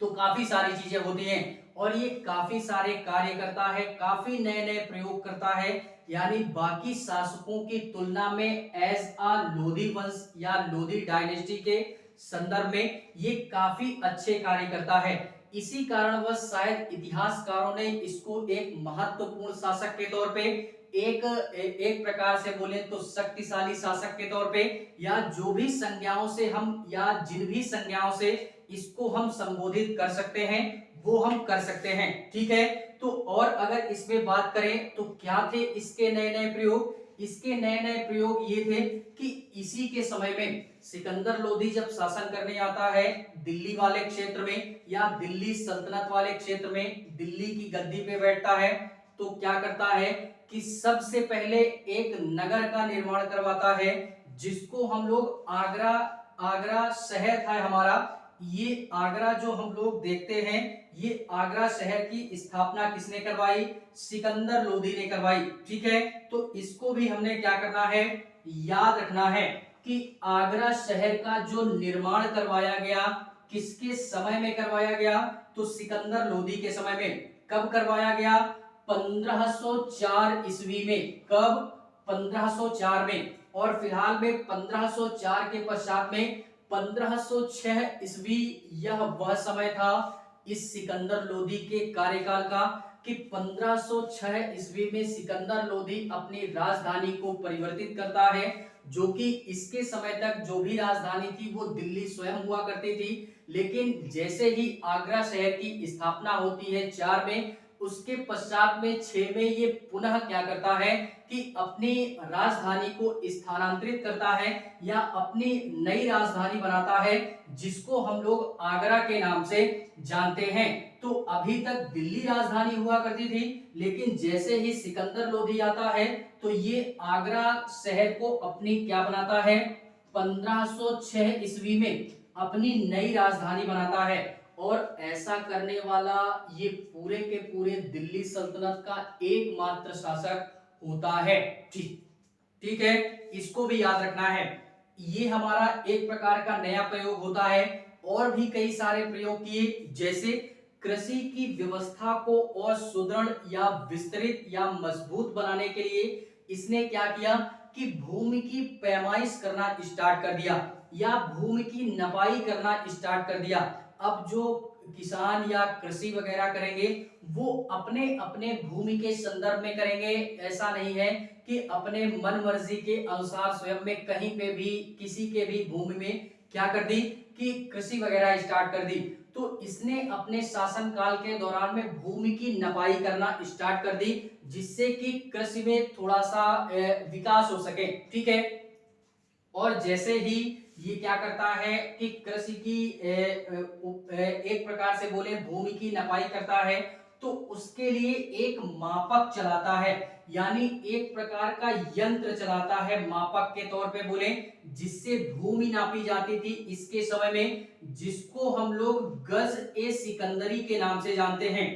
तो काफी सारी चीजें होती हैं और ये काफी सारे कार्य करता है, काफी नए नए प्रयोग करता है, यानी बाकी शासकों की तुलना में एज आ लोधी वंश या लोधी डायनेस्टी के संदर्भ में ये काफी अच्छे कार्य करता है। इसी कारणवश शायद इतिहासकारों ने इसको एक महत्वपूर्ण शासक के तौर पे, एक प्रकार से बोले तो शक्तिशाली शासक के तौर पे, या जो भी संज्ञाओं से हम या जिन भी संज्ञाओं से इसको हम संबोधित कर सकते हैं वो हम कर सकते हैं। ठीक है, तो और अगर इसमें बात करें तो क्या थे इसके नए नए प्रयोग, इसके नए नए प्रयोग ये थे कि इसी के समय में सिकंदर लोधी जब शासन करने आता है दिल्ली वाले क्षेत्र में या दिल्ली सल्तनत वाले क्षेत्र में, दिल्ली की गद्दी पे बैठता है, तो क्या करता है कि सबसे पहले एक नगर का निर्माण करवाता है जिसको हम लोग आगरा शहर था हमारा, ये आगरा जो हम लोग देखते हैं ये आगरा शहर की स्थापना किसने करवाई, सिकंदर लोधी ने करवाई। ठीक है, तो इसको भी हमने क्या करना है, याद रखना है कि आगरा शहर का जो निर्माण करवाया गया किसके समय में करवाया गया, तो सिकंदर लोधी के समय में। कब करवाया गया, 1504 ईस्वी में। कब, 1504 में। और फिलहाल में 1504 के पश्चात में 1506 ईस्वी यह वह समय था इस सिकंदर लोधी के कार्यकाल का कि 1506 ईस्वी में सिकंदर लोधी अपनी राजधानी को परिवर्तित करता है, जो कि इसके समय तक जो भी राजधानी थी वो दिल्ली स्वयं हुआ करती थी, लेकिन जैसे ही आगरा शहर की स्थापना होती है 4 में, उसके पश्चात में 6 में ये पुनः क्या करता है कि अपनी राजधानी को स्थानांतरित करता है या अपनी नई राजधानी बनाता है जिसको हम लोग आगरा के नाम से जानते हैं। तो अभी तक दिल्ली राजधानी हुआ करती थी, लेकिन जैसे ही सिकंदर लोधी आता है तो ये आगरा शहर को अपनी क्या बनाता है, 1506 ईस्वी में अपनी नई राजधानी बनाता है। और ऐसा करने वाला ये पूरे के पूरे दिल्ली सल्तनत का एकमात्र शासक होता है। ठीक है, इसको भी याद रखना है। ये हमारा एक प्रकार का नया प्रयोग होता है। और भी कई सारे प्रयोग किए, जैसे कृषि की व्यवस्था को और सुदृढ़ या विस्तृत या मजबूत बनाने के लिए इसने क्या किया कि भूमि की पैमाइश करना स्टार्ट कर दिया या भूमि की नपाई करना स्टार्ट कर दिया। अब जो किसान या कृषि वगैरह करेंगे वो अपने अपने भूमि के संदर्भ में करेंगे, ऐसा नहीं है कि अपने मन मर्जी के अनुसार स्वयं में कहीं पे भी किसी के भी भूमि में क्या कर दी कि कृषि वगैरह स्टार्ट कर दी। तो इसने अपने शासन काल के दौरान में भूमि की नपाई करना स्टार्ट कर दी जिससे कि कृषि में थोड़ा सा विकास हो सके। ठीक है, और जैसे ही ये क्या करता है कि कृषि की एक प्रकार से बोले भूमि की नपाई करता है, तो उसके लिए एक मापक चलाता है, यानी एक प्रकार का यंत्र चलाता है मापक के तौर पे बोले, जिससे भूमि नापी जाती थी इसके समय में, जिसको हम लोग गज ए सिकंदरी के नाम से जानते हैं।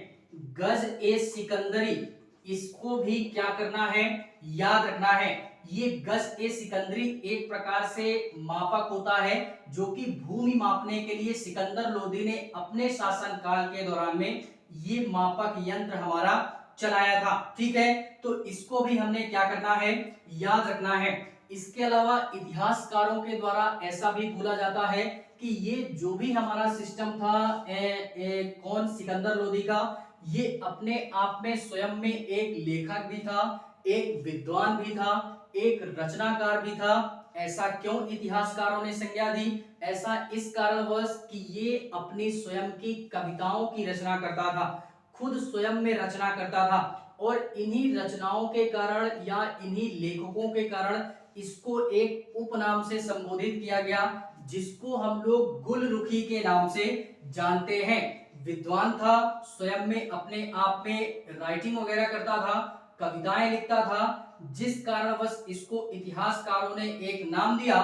गज ए सिकंदरी, इसको भी क्या करना है, याद रखना है। ये गज ए सिकंदरी एक प्रकार से मापक होता है जो कि भूमि मापने के लिए सिकंदर लोधी ने अपने शासन काल के दौरान में ये मापक यंत्र हमारा चलाया था। ठीक है, तो इसको भी हमने क्या करना है, याद रखना है। इसके अलावा इतिहासकारों के द्वारा ऐसा भी बोला जाता है कि ये जो भी हमारा सिस्टम था, कौन, सिकंदर लोदी का, ये अपने आप में स्वयं में एक लेखक भी था, एक विद्वान भी था, एक रचनाकार भी था। ऐसा क्यों इतिहासकारों ने संज्ञा दी? ऐसा इस कारणवश कि ये अपनी स्वयं की कविताओं की रचना करता था, खुद स्वयं में रचना करता था, और इन्हीं रचनाओं के कारण या इन्हीं लेखकों के कारण इसको एक उपनाम से संबोधित किया गया, जिसको हम लोग गुलरुखी के नाम से जानते हैं। विद्वान था, स्वयं में अपने आप में राइटिंग वगैरह करता था, कविताएं लिखता था, जिस कारणवश इसको इतिहासकारों ने एक नाम दिया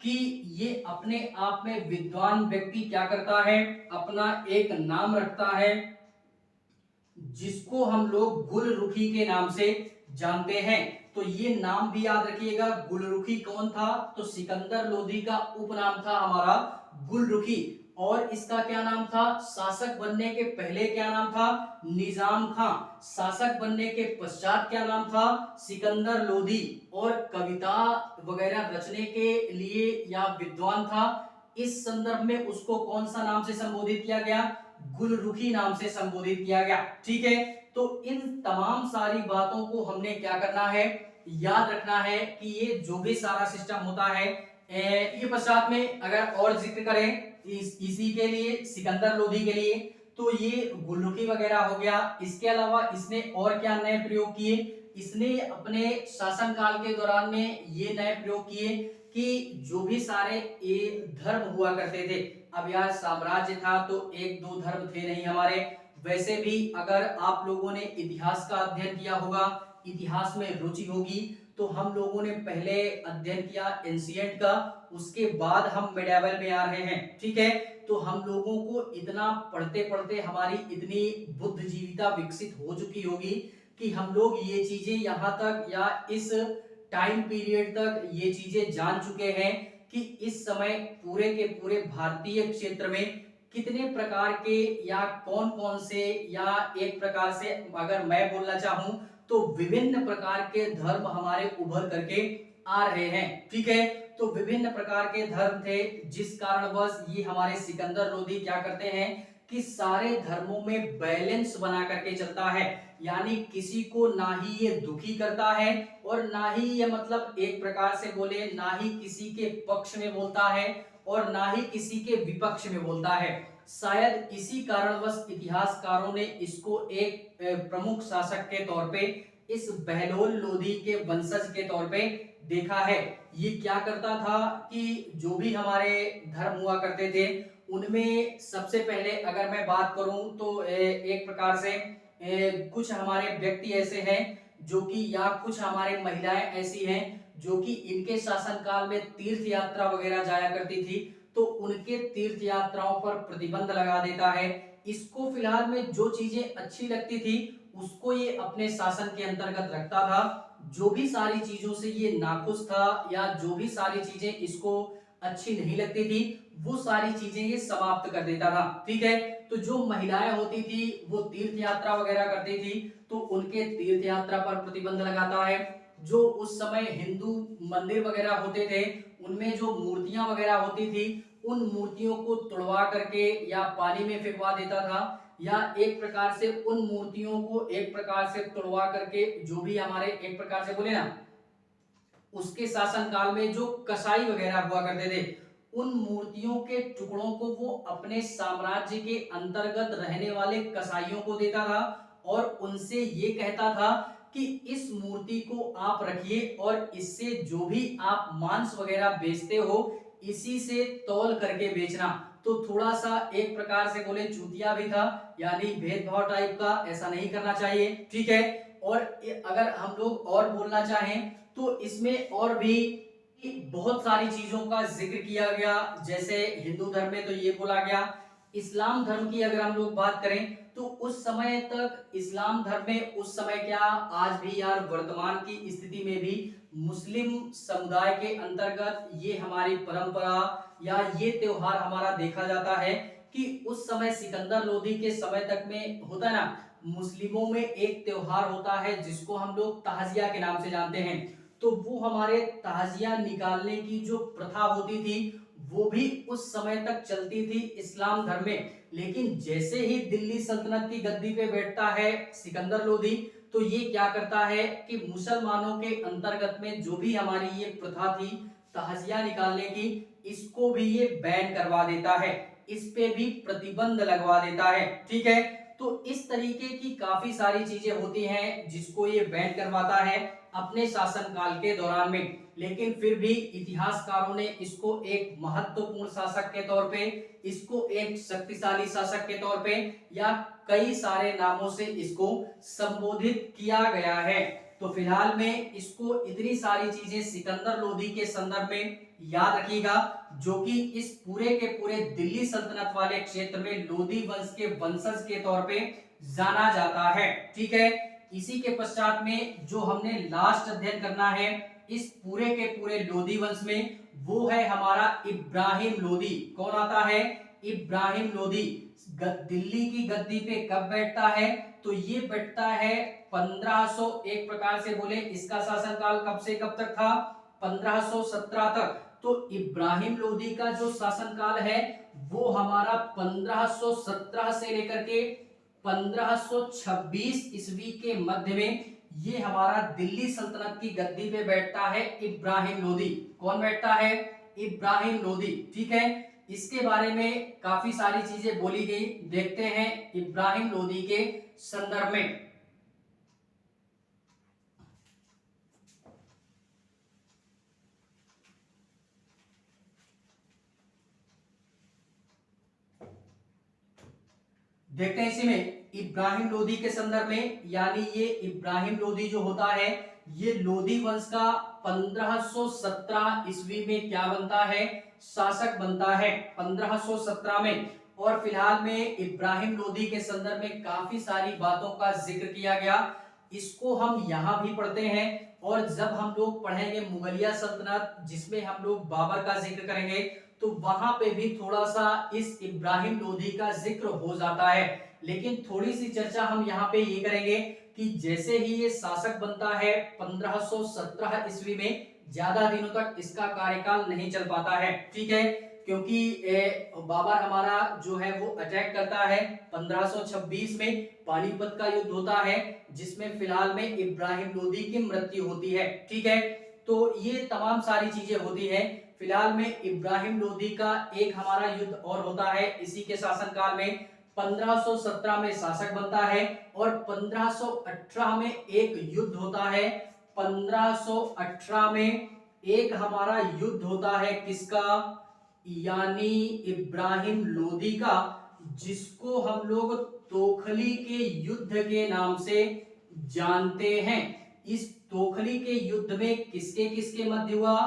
कि ये अपने आप में विद्वान व्यक्ति क्या करता है, अपना एक नाम रखता है, जिसको हम लोग गुलरुखी के नाम से जानते हैं। तो ये नाम भी याद रखिएगा, गुलरुखी कौन था? तो सिकंदर लोदी का उपनाम था हमारा गुलरुखी। और इसका क्या नाम था? शासक बनने के पहले क्या नाम था? निजाम खां। शासक बनने के पश्चात क्या नाम था? सिकंदर लोदी। और कविता वगैरह रचने के लिए या विद्वान था, इस संदर्भ में उसको कौन सा नाम से संबोधित किया गया? गुलरुखी नाम से संबोधित किया गया। ठीक है, तो इन तमाम सारी बातों को हमने क्या करना है, याद रखना है कि ये जो भी सारा सिस्टम होता है, ये पश्चात में अगर और जिक्र करें इसी के लिए, सिकंदर लोदी के लिए, तो ये गुलरुखी वगैरह हो गया। इसके अलावा इसने और क्या नए प्रयोग किए? इसने अपने शासनकाल के दौरान में ये नए प्रयोग किए कि जो भी सारे धर्म हुआ करते थे, अब यार साम्राज्य था तो एक दो धर्म थे नहीं हमारे, वैसे भी अगर आप लोगों ने इतिहास का अध्ययन किया होगा, इतिहास में रुचि होगी, तो हम लोगों ने पहले अध्ययन किया एंशिएंट का, उसके बाद हम मिडिएवल में आ रहे हैं। ठीक है, तो हम लोगों को इतना पढ़ते पढ़ते हमारी इतनी बुद्धिजीविता विकसित हो चुकी होगी कि हम लोग ये चीजें यहाँ तक या इस टाइम पीरियड तक ये चीजें जान चुके हैं कि इस समय पूरे के पूरे भारतीय क्षेत्र में कितने प्रकार के या कौन कौन से, या एक प्रकार से अगर मैं बोलना चाहूं तो विभिन्न प्रकार के धर्म हमारे उभर करके आ रहे हैं। ठीक है, तो विभिन्न प्रकार के धर्म थे, जिस कारणवश ये हमारे सिकंदर लोदी क्या करते हैं कि सारे धर्मों में बैलेंस बना करके चलता है, यानी किसी को ना ही ये दुखी करता है और ना ही ये मतलब एक प्रकार से बोले ना ही किसी के पक्ष में बोलता है और ना ही किसी के विपक्ष में बोलता है। शायद इसी कारणवश इतिहासकारों ने इसको एक प्रमुख शासक के तौर पे, इस बहलोल लोदी के वंशज के तौर पे देखा है। ये क्या करता था कि जो भी हमारे धर्म हुआ करते थे उनमें सबसे पहले अगर मैं बात करूं तो एक प्रकार से कुछ हमारे व्यक्ति ऐसे हैं जो कि, या कुछ हमारे महिलाएं ऐसी हैं जो कि इनके शासनकाल में तीर्थ यात्रा वगैरह जाया करती थी, तो उनके तीर्थ यात्राओं पर प्रतिबंध लगा देता है। इसको फिलहाल में जो चीजें अच्छी लगती थी उसको ये अपने शासन के अंतर्गत रखता था, जो भी सारी चीजों से ये नाखुश था या जो भी सारी चीजें इसको अच्छी नहीं लगती थी वो सारी चीजें ये समाप्त कर देता था। ठीक है, तो जो महिलाएं होती थी वो तीर्थ यात्रा वगैरह करती थी, तो उनके तीर्थ यात्रा पर प्रतिबंध लगाता है। जो उस समय हिंदू मंदिर वगैरह होते थे उनमें जो मूर्तियां वगैरह होती थी उन मूर्तियों को तोड़वा करके या पानी में फेंकवा देता था, या एक प्रकार से उन मूर्तियों को एक प्रकार से तोड़वा करके, जो भी हमारे एक प्रकार से बोले ना, उसके शासन काल में जो कसाई वगैरह हुआ करते थे उन मूर्तियों के टुकड़ों को वो अपने साम्राज्य के अंतर्गत रहने वाले कसाईयों को देता था और उनसे ये कहता था कि इस मूर्ति को आप रखिए और इससे जो भी आप मांस वगैरह बेचते हो इसी से तौल करके बेचना। तो थोड़ा सा एक प्रकार से बोले चूतिया भी था, यानी भेदभाव टाइप का, ऐसा नहीं करना चाहिए। ठीक है, और अगर हम लोग और बोलना चाहें तो इसमें और भी बहुत सारी चीजों का जिक्र किया गया, जैसे हिंदू धर्म में तो ये बोला गया। इस्लाम धर्म की अगर हम लोग बात करें तो उस समय तक इस्लाम धर्म में, उस समय क्या आज भी यार वर्तमान की स्थिति में भी मुस्लिम समुदाय के अंतर्गत ये हमारी परंपरा या ये त्योहार हमारा देखा जाता है कि उस समय सिकंदर लोधी के समय तक में होता है ना, मुस्लिमों में एक त्योहार होता है जिसको हम लोग ताजिया के नाम से जानते हैं। तो वो हमारे ताजिया निकालने की जो प्रथा होती थी वो भी उस समय तक चलती थी इस्लाम धर्म में। लेकिन जैसे ही दिल्ली सल्तनत की गद्दी पे बैठता है सिकंदर लोधी, तो ये क्या करता है कि मुसलमानों के अंतर्गत में जो भी हमारी ये प्रथा थी ताजिया निकालने की, इसको भी ये बैन करवा देता है, इस पे भी प्रतिबंध लगवा देता है। ठीक है, तो इस तरीके की काफी सारी चीजें होती हैं जिसको ये बैन करवाता है अपने शासनकाल के दौरान में। लेकिन फिर भी इतिहासकारों ने इसको एक महत्वपूर्ण शासक के तौर पे, इसको एक शक्तिशाली शासक के तौर पे या कई सारे नामों से इसको संबोधित किया गया है। तो फिलहाल में इसको इतनी सारी चीजें सिकंदर लोधी के संदर्भ में याद रखिएगा, जो कि इस पूरे के पूरे दिल्ली सल्तनत वाले क्षेत्र में लोधी वंश के वंशज के तौर पे जाना जाता है। ठीक है, इसी के पश्चात में जो हमने लास्ट अध्ययन करना है इस पूरे के पूरे लोधी वंश में, वो है हमारा इब्राहिम लोधी। कौन आता है? इब्राहिम लोधी। दिल्ली की गद्दी पे कब बैठता है? तो ये बैठता है 1500, एक प्रकार से बोले इसका शासनकाल कब से कब तक था? 1517 तक। तो इब्राहिम लोधी का जो शासनकाल है वो हमारा 1517 से लेकर के 1526 ईस्वी के मध्य में ये हमारा दिल्ली सल्तनत की गद्दी पे बैठता है इब्राहिम लोधी। कौन बैठता है? इब्राहिम लोधी। ठीक है, इसके बारे में काफी सारी चीजें बोली गई, देखते हैं इब्राहिम लोधी के संदर्भ में। देखते हैं इसी में इब्राहिम लोधी के संदर्भ में, यानी ये इब्राहिम लोधी जो होता है ये लोधी वंश का 1517 ईस्वी में क्या बनता है? शासक बनता है 1517 में। और फिलहाल में इब्राहिम लोधी के संदर्भ में काफी सारी बातों का जिक्र किया गया, इसको हम यहाँ भी पढ़ते हैं। और जब हम लोग पढ़ेंगे मुगलिया सल्तनत जिसमें हम लोग बाबर का जिक्र करेंगे, तो वहां पे भी थोड़ा सा इस इब्राहिम लोधी का जिक्र हो जाता है। लेकिन थोड़ी सी चर्चा हम यहाँ पे ये करेंगे कि जैसे ही ये शासक बनता है 1517 ईस्वी में, ज्यादा दिनों तक इसका कार्यकाल नहीं चल पाता है। ठीक है, क्योंकि बाबर हमारा जो है वो अटैक करता है 1526 में, पानीपत का युद्ध होता है जिसमें फिलहाल में इब्राहिम लोधी की मृत्यु होती है। ठीक है, तो ये तमाम सारी चीजें होती है। फिलहाल में इब्राहिम लोधी का एक हमारा युद्ध और होता है इसी के शासनकाल में, 1517 में शासक बनता है और 1518 में एक युद्ध होता है। 1518 में एक हमारा युद्ध होता है किसका? यानी इब्राहिम लोधी का, जिसको हम लोग तोखली के युद्ध के नाम से जानते हैं। इस तोखली के युद्ध में किसके किसके मध्य हुआ?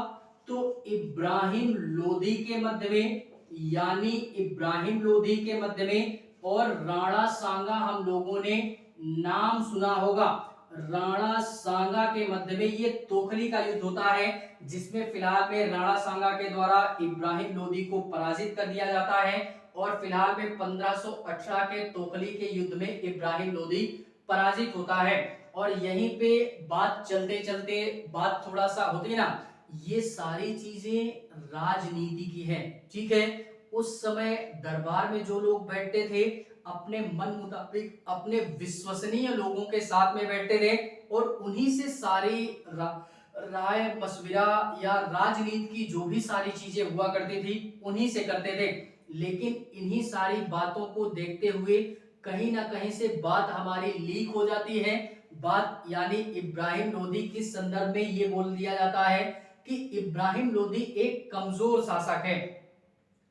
तो इब्राहिम लोधी के मध्य में, यानी इब्राहिम लोधी के मध्य में और राणा सांगा, हम लोगों ने नाम सुना होगा, राणा सांगा के मध्य में ये तोखली का युद्ध होता है, जिसमें फिलहाल में राणा सांगा के द्वारा इब्राहिम लोधी को पराजित कर दिया जाता है। और फिलहाल में 1518 के तोखली के युद्ध में इब्राहिम लोधी पराजित होता है। और यहीं पे बात चलते चलते बात थोड़ा सा होती है ना, ये सारी चीजें राजनीति की है। ठीक है, उस समय दरबार में जो लोग बैठते थे अपने मन मुताबिक अपने विश्वसनीय लोगों के साथ में बैठते थे और उन्हीं से सारी राय मशविरा या राजनीति की जो भी सारी चीजें हुआ करती थी उन्हीं से करते थे। लेकिन इन्हीं सारी बातों को देखते हुए कहीं ना कहीं से बात हमारी लीक हो जाती है। बात यानी इब्राहिम लोधी के संदर्भ में ये बोल दिया जाता है कि इब्राहिम लोधी एक कमजोर शासक है,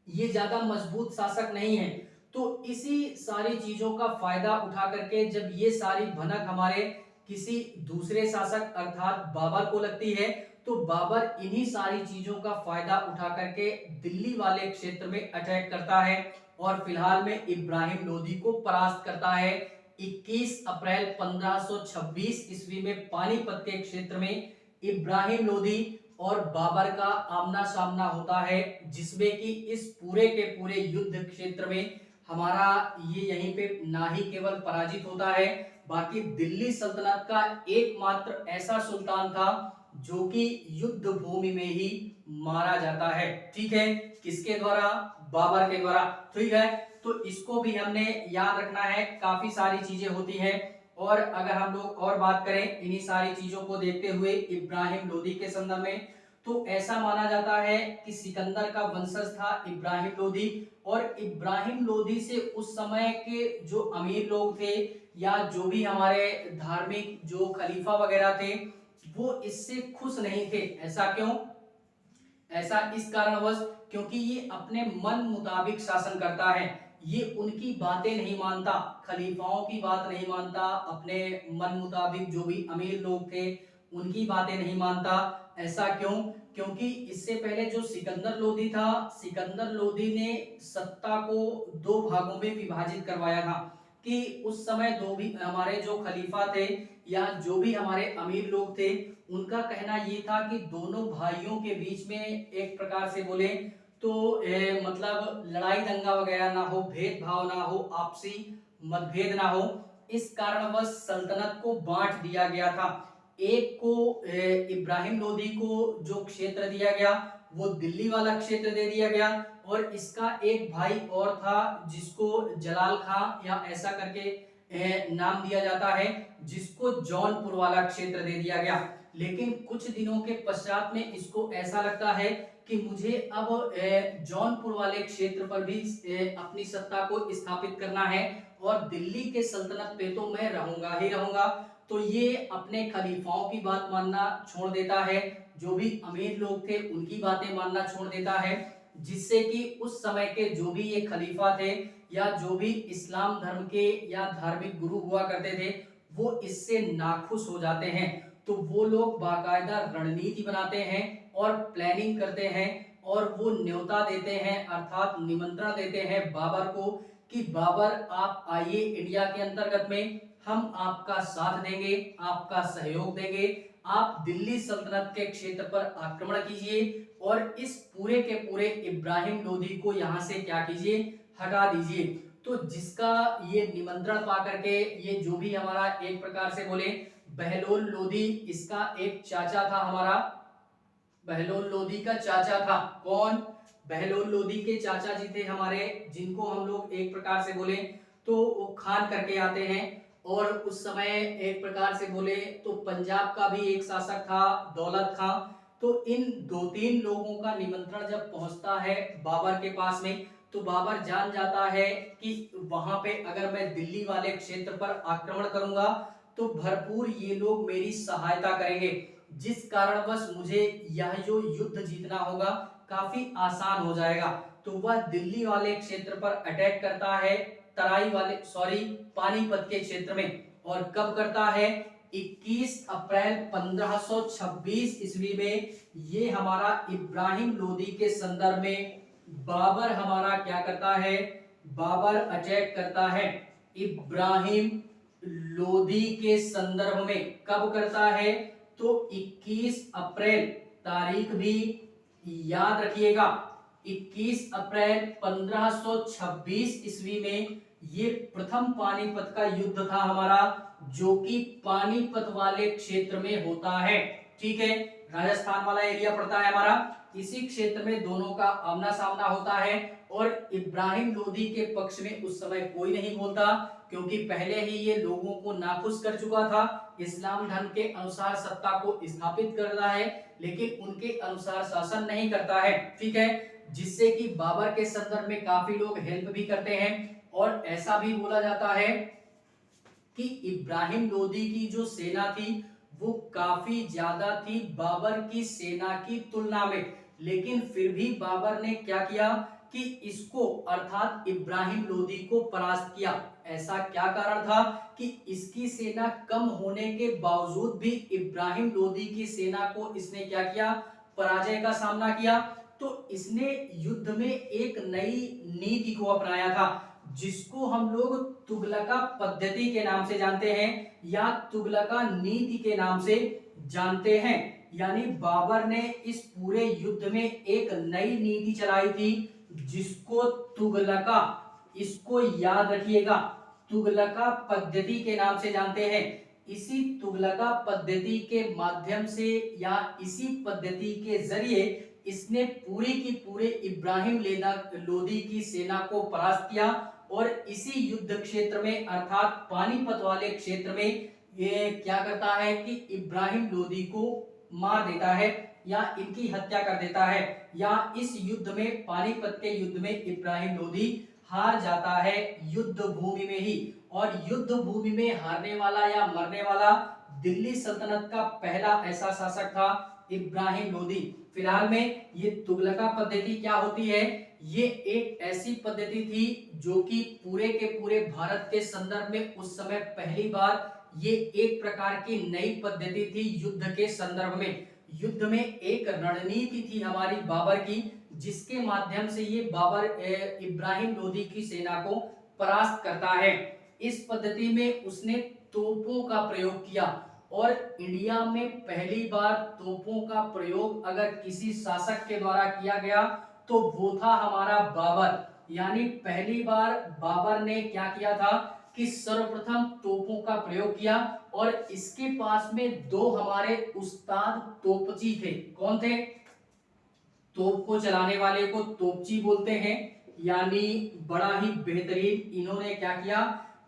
ये ज्यादा मजबूत शासक नहीं है। तो इसी सारी चीजों का फायदा उठा करके जब ये सारी भनक हमारे किसी दूसरे शासक अर्थात बाबर को लगती है, तो बाबर इन्हीं सारी चीजों का फायदा उठा करके दिल्ली वाले क्षेत्र में अटैक करता है और फिलहाल में इब्राहिम लोधी को परास्त करता है। 21 अप्रैल 1526 ईस्वी में पानीपत के क्षेत्र में इब्राहिम लोधी और बाबर का आमना सामना होता है, जिसमें कि इस पूरे के पूरे युद्ध क्षेत्र में हमारा ये यहीं पे ना ही केवल पराजित होता है, बाकी दिल्ली सल्तनत का एकमात्र ऐसा सुल्तान था जो कि युद्ध भूमि में ही मारा जाता है। ठीक है, किसके द्वारा? बाबर के द्वारा। ठीक है, तो इसको भी हमने याद रखना है। काफी सारी चीजें होती हैं, और अगर हम लोग और बात करें इन्हीं सारी चीजों को देखते हुए इब्राहिम लोदी के संदर्भ में, तो ऐसा माना जाता है कि सिकंदर का वंशज था इब्राहिम लोदी, और इब्राहिम लोदी से उस समय के जो अमीर लोग थे या जो भी हमारे धार्मिक जो खलीफा वगैरह थे, वो इससे खुश नहीं थे। ऐसा क्यों? ऐसा इस कारणवश क्योंकि ये अपने मन मुताबिक शासन करता है, ये उनकी बातें नहीं मानता, खलीफाओं की बात नहीं मानता, अपने मन मुताबिक जो भी अमीर लोग थे उनकी बातें नहीं मानता। ऐसा क्यों? क्योंकि इससे पहले जो सिकंदर लोदी था, सिकंदर लोदी ने सत्ता को दो भागों में विभाजित करवाया था, कि उस समय दो भी हमारे जो खलीफा थे या जो भी हमारे अमीर लोग थे, उनका कहना ये था कि दोनों भाइयों के बीच में एक प्रकार से बोले तो मतलब लड़ाई दंगा वगैरह ना हो, भेदभाव ना हो, आपसी मतभेद ना हो। इस कारणवश सल्तनत को बांट दिया गया था। एक को इब्राहिम लोदी को जो क्षेत्र दिया गया वो दिल्ली वाला क्षेत्र दे दिया गया, और इसका एक भाई और था जिसको जलाल खां या ऐसा करके नाम दिया जाता है, जिसको जौनपुर वाला क्षेत्र दे दिया गया। लेकिन कुछ दिनों के पश्चात में इसको ऐसा लगता है कि मुझे अब जौनपुर वाले क्षेत्र पर भी अपनी सत्ता को स्थापित करना है, और दिल्ली के सल्तनत पे तो मैं रहूंगा ही रहूंगा। तो ये अपने खलीफाओं की बात मानना छोड़ देता है, जो भी अमीर लोग थे उनकी बातें मानना छोड़ देता है, जिससे कि उस समय के जो भी ये खलीफा थे या जो भी इस्लाम धर्म के या धार्मिक गुरु हुआ करते थे, वो इससे नाखुश हो जाते हैं। तो वो लोग बाकायदा रणनीति बनाते हैं और प्लानिंग करते हैं, और वो न्योता देते हैं अर्थात निमंत्रण देते हैं बाबर को कि बाबर आप आइए इंडिया के अंतर्गत में, हम आपका साथ देंगे, आपका सहयोग देंगे, आप दिल्ली सल्तनत के क्षेत्र पर आक्रमण कीजिए और इस पूरे के पूरे इब्राहिम लोदी को यहाँ से क्या कीजिए, हटा दीजिए। तो जिसका ये निमंत्रण पा करके ये जो भी हमारा एक प्रकार से बोले बहलोल लोदी, इसका एक चाचा था हमारा, बहलोल लोदी का चाचा था कौन? बहलोल लोदी के चाचा जी थे हमारे, जिनको हम लोग एक प्रकार से बोले तो वो खान करके आते हैं। और उस समय एक प्रकार से बोले तो पंजाब का भी एक शासक था दौलत खां। तो इन दो तीन लोगों का निमंत्रण जब पहुंचता है बाबर के पास में, तो बाबर जान जाता है कि वहां पे अगर मैं दिल्ली वाले क्षेत्र पर आक्रमण करूंगा तो भरपूर ये लोग मेरी सहायता करेंगे, जिस कारणवश मुझे यह जो युद्ध जीतना होगा काफी आसान हो जाएगा। तो वह दिल्ली वाले क्षेत्र पर अटैक करता है, तराई वाले सॉरी पानीपत के क्षेत्र में। और कब करता है? 21 अप्रैल 1526 ईस्वी में। ये हमारा इब्राहिम लोदी के संदर्भ में बाबर हमारा क्या करता है? बाबर अटैक करता है इब्राहिम लोदी के संदर्भ में। कब करता है? तो 21 अप्रैल, तारीख भी याद रखिएगा, 21 अप्रैल 1526 ईस्वी में ये प्रथम पानीपत का युद्ध था हमारा, जो कि पानीपत वाले क्षेत्र में होता है। ठीक है, राजस्थान वाला एरिया पड़ता है हमारा, इसी क्षेत्र में दोनों का आमना सामना होता है। और इब्राहिम लोदी के पक्ष में उस समय कोई नहीं बोलता, क्योंकि पहले ही ये लोगों को नाखुश कर चुका था। इस्लाम धर्म के अनुसार सत्ता को स्थापित कर रहा है, लेकिन उनके अनुसार शासन नहीं करता है। ठीक है, जिससे कि बाबर के संदर्भ में काफी लोग हेल्प भी करते हैं। और ऐसा भी बोला जाता है कि इब्राहिम लोदी की जो सेना थी वो काफी ज्यादा थी बाबर की सेना की तुलना में, लेकिन फिर भी बाबर ने क्या किया कि इसको अर्थात इब्राहिम लोदी को परास्त किया। ऐसा क्या कारण था कि इसकी सेना कम होने के बावजूद भी इब्राहिम लोदी की सेना को इसने क्या किया? पराजय का सामना किया। तो इसने युद्ध में एक नई नीति को अपनाया था, जिसको हम लोग तुगलका पद्धति के नाम से जानते हैं या तुगलका नीति के नाम से जानते हैं। यानी बाबर ने इस पूरे युद्ध में एक नई नीति चलाई थी, जिसको तुगलका इसको याद रखिएगा, तुगलका पद्धति के नाम से जानते हैं। इसी तुगलका पद्धति के माध्यम से या इसी पद्धति के जरिए इसने पूरी की पूरे इब्राहिम लोदी की सेना को परास्त किया और इसी युद्ध क्षेत्र में अर्थात पानीपत वाले क्षेत्र में ये क्या करता है कि इब्राहिम लोदी को मार देता है या इनकी हत्या कर देता है, या इस युद्ध में पानीपत के युद्ध में इब्राहिम लोदी हार जाता है युद्ध भूमि में ही। और युद्ध भूमि में हारने वाला या मरने वाला दिल्ली सल्तनत का पहला ऐसा शासक था इब्राहिम लोदी। फिलहाल में ये तुगलका पद्धति क्या होती है, ये एक ऐसी पद्धति थी जो कि पूरे के पूरे भारत के संदर्भ में उस समय पहली बार ये एक प्रकार की नई पद्धति थी युद्ध के संदर्भ में। युद्ध में एक रणनीति थी हमारी बाबर की, जिसके माध्यम से ये बाबर इब्राहिम लोदी की सेना को परास्त करता है। इस पद्धति में उसने तोपों का प्रयोग किया और इंडिया में पहली बार तोपों का प्रयोग अगर किसी शासक के द्वारा किया गया तो वो था हमारा बाबर। यानी पहली बार बाबर ने क्या किया था कि सर्वप्रथम तोपों का प्रयोग किया और इसके पास में दो हमारे उस्ताद तोपची थे। कौन थे? तोप को चलाने वाले को तोपची बोलते हैं, यानी बड़ा ही बेहतरीन इन्होंने क्या किया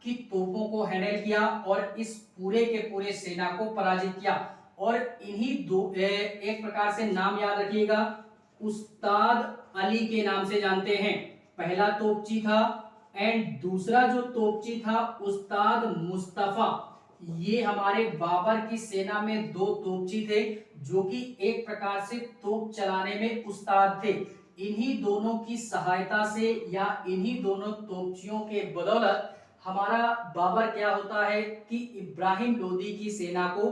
कि तोपों को हैंडल किया और इस पूरे के पूरे सेना को पराजित किया। और इन्हीं दो एक प्रकार से नाम याद रखिएगा, उस्ताद अली के नाम से जानते हैं। पहला तोपची था एंड दूसरा जो तोपची था उस्ताद मुस्तफा। ये हमारे बाबर की सेना में दो तोपची थे जो कि एक प्रकार से तोप चलाने में उस्ताद थे। इन्हीं दोनों की सहायता से या इन्हीं दोनों तोपचियों के बदौलत हमारा बाबर क्या होता है कि इब्राहिम लोदी की सेना को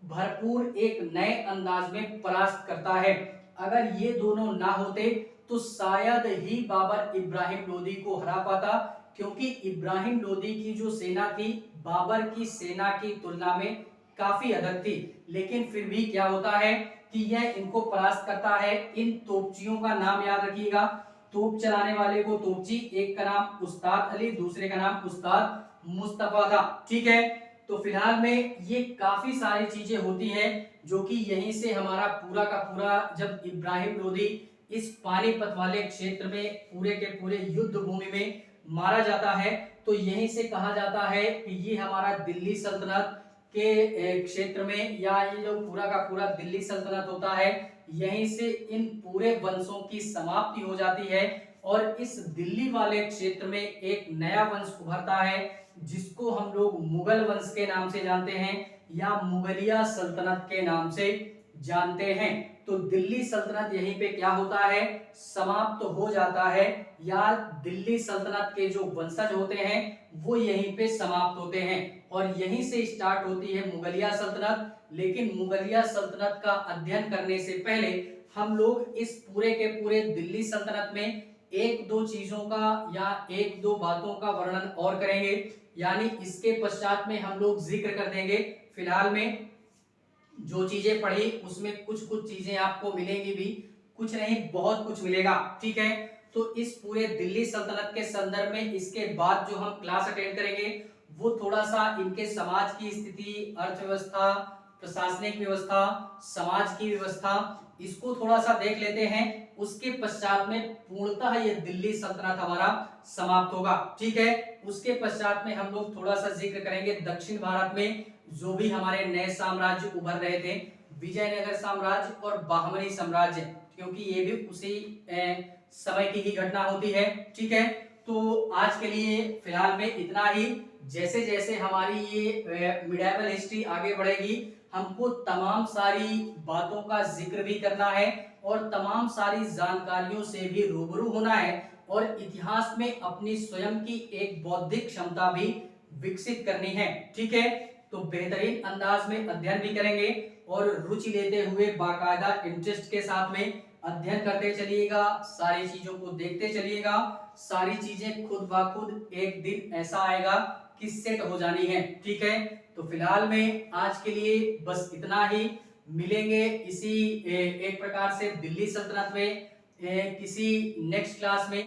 भरपूर एक नए अंदाज में परास्त करता है। अगर ये दोनों ना होते तो शायद ही बाबर इब्राहिम लोदी को हरा पाता, क्योंकि इब्राहिम लोदी की जो सेना थी बाबर की सेना की तुलना में काफी अधिक थी। लेकिन फिर भी क्या होता है कि यह इनको परास्त करता है। इन तोपचियों का नाम याद रखिएगा, तोप चलाने वाले को तोपची, एक का नाम उस्ताद अली, दूसरे का नाम उस्ताद मुस्तफा था। ठीक है, तो फिलहाल में ये काफी सारी चीजें होती हैं जो कि यहीं से हमारा पूरा का पूरा जब इब्राहिम लोदी इस पानीपत वाले क्षेत्र में पूरे के पूरे युद्ध भूमि में मारा जाता है तो यहीं से कहा जाता है कि ये हमारा दिल्ली सल्तनत के क्षेत्र में या ये जो पूरा का पूरा दिल्ली सल्तनत होता है यहीं से इन पूरे वंशों की समाप्ति हो जाती है और इस दिल्ली वाले क्षेत्र में एक नया वंश उभरता है जिसको हम लोग मुगल वंश के नाम से जानते हैं या मुगलिया सल्तनत के नाम से जानते हैं। तो दिल्ली सल्तनत यहीं पे क्या होता है, समाप्त हो जाता है, या दिल्ली सल्तनत के जो वंशज होते हैं वो यहीं पे समाप्त होते हैं और यहीं से स्टार्ट होती है मुगलिया सल्तनत। लेकिन मुगलिया सल्तनत का अध्ययन करने से पहले हम लोग इस पूरे के पूरे दिल्ली सल्तनत में एक दो चीजों का या एक दो बातों का वर्णन और करेंगे, यानी इसके पश्चात में हम लोग जिक्र कर देंगे। फिलहाल में जो चीजें पढ़ी उसमें कुछ कुछ चीजें आपको मिलेंगी भी, कुछ नहीं बहुत कुछ मिलेगा। ठीक है, तो इस पूरे दिल्ली सल्तनत के संदर्भ में इसके बाद जो हम क्लास अटेंड करेंगे वो थोड़ा सा इनके समाज की स्थिति, अर्थव्यवस्था, प्रशासनिक व्यवस्था, समाज की व्यवस्था, इसको थोड़ा सा देख लेते हैं। उसके पश्चात में पूर्णतः ये दिल्ली सल्तनत हमारा समाप्त होगा। ठीक है, उसके पश्चात में हम लोग थोड़ा सा जिक्र करेंगे दक्षिण भारत में जो भी हमारे नए साम्राज्य उभर रहे थे, विजयनगर साम्राज्य और बाहमनी साम्राज्य, क्योंकि ये भी उसी समय की ही घटना होती है। ठीक है, तो आज के लिए फिलहाल में इतना ही। जैसे जैसे हमारी ये मिडिवल हिस्ट्री आगे बढ़ेगी हमको तमाम सारी बातों का जिक्र भी करना है और तमाम सारी जानकारियों से भी रूबरू होना है और इतिहास में अपनी स्वयं की एक बौद्धिक क्षमता भी विकसित करनी है। ठीक है, तो बेहतरीन अंदाज में अध्ययन भी करेंगे और रुचि लेते हुए बाकायदा इंटरेस्ट के साथ में अध्ययन करते चलिएगा, सारी चीजों को देखते चलिएगा। सारी चीजें खुद ब खुद एक दिन ऐसा आएगा कि सेट हो जानी है। ठीक है, तो फिलहाल में आज के लिए बस इतना ही। मिलेंगे इसी एक प्रकार से दिल्ली सल्तनत में किसी नेक्स्ट क्लास में।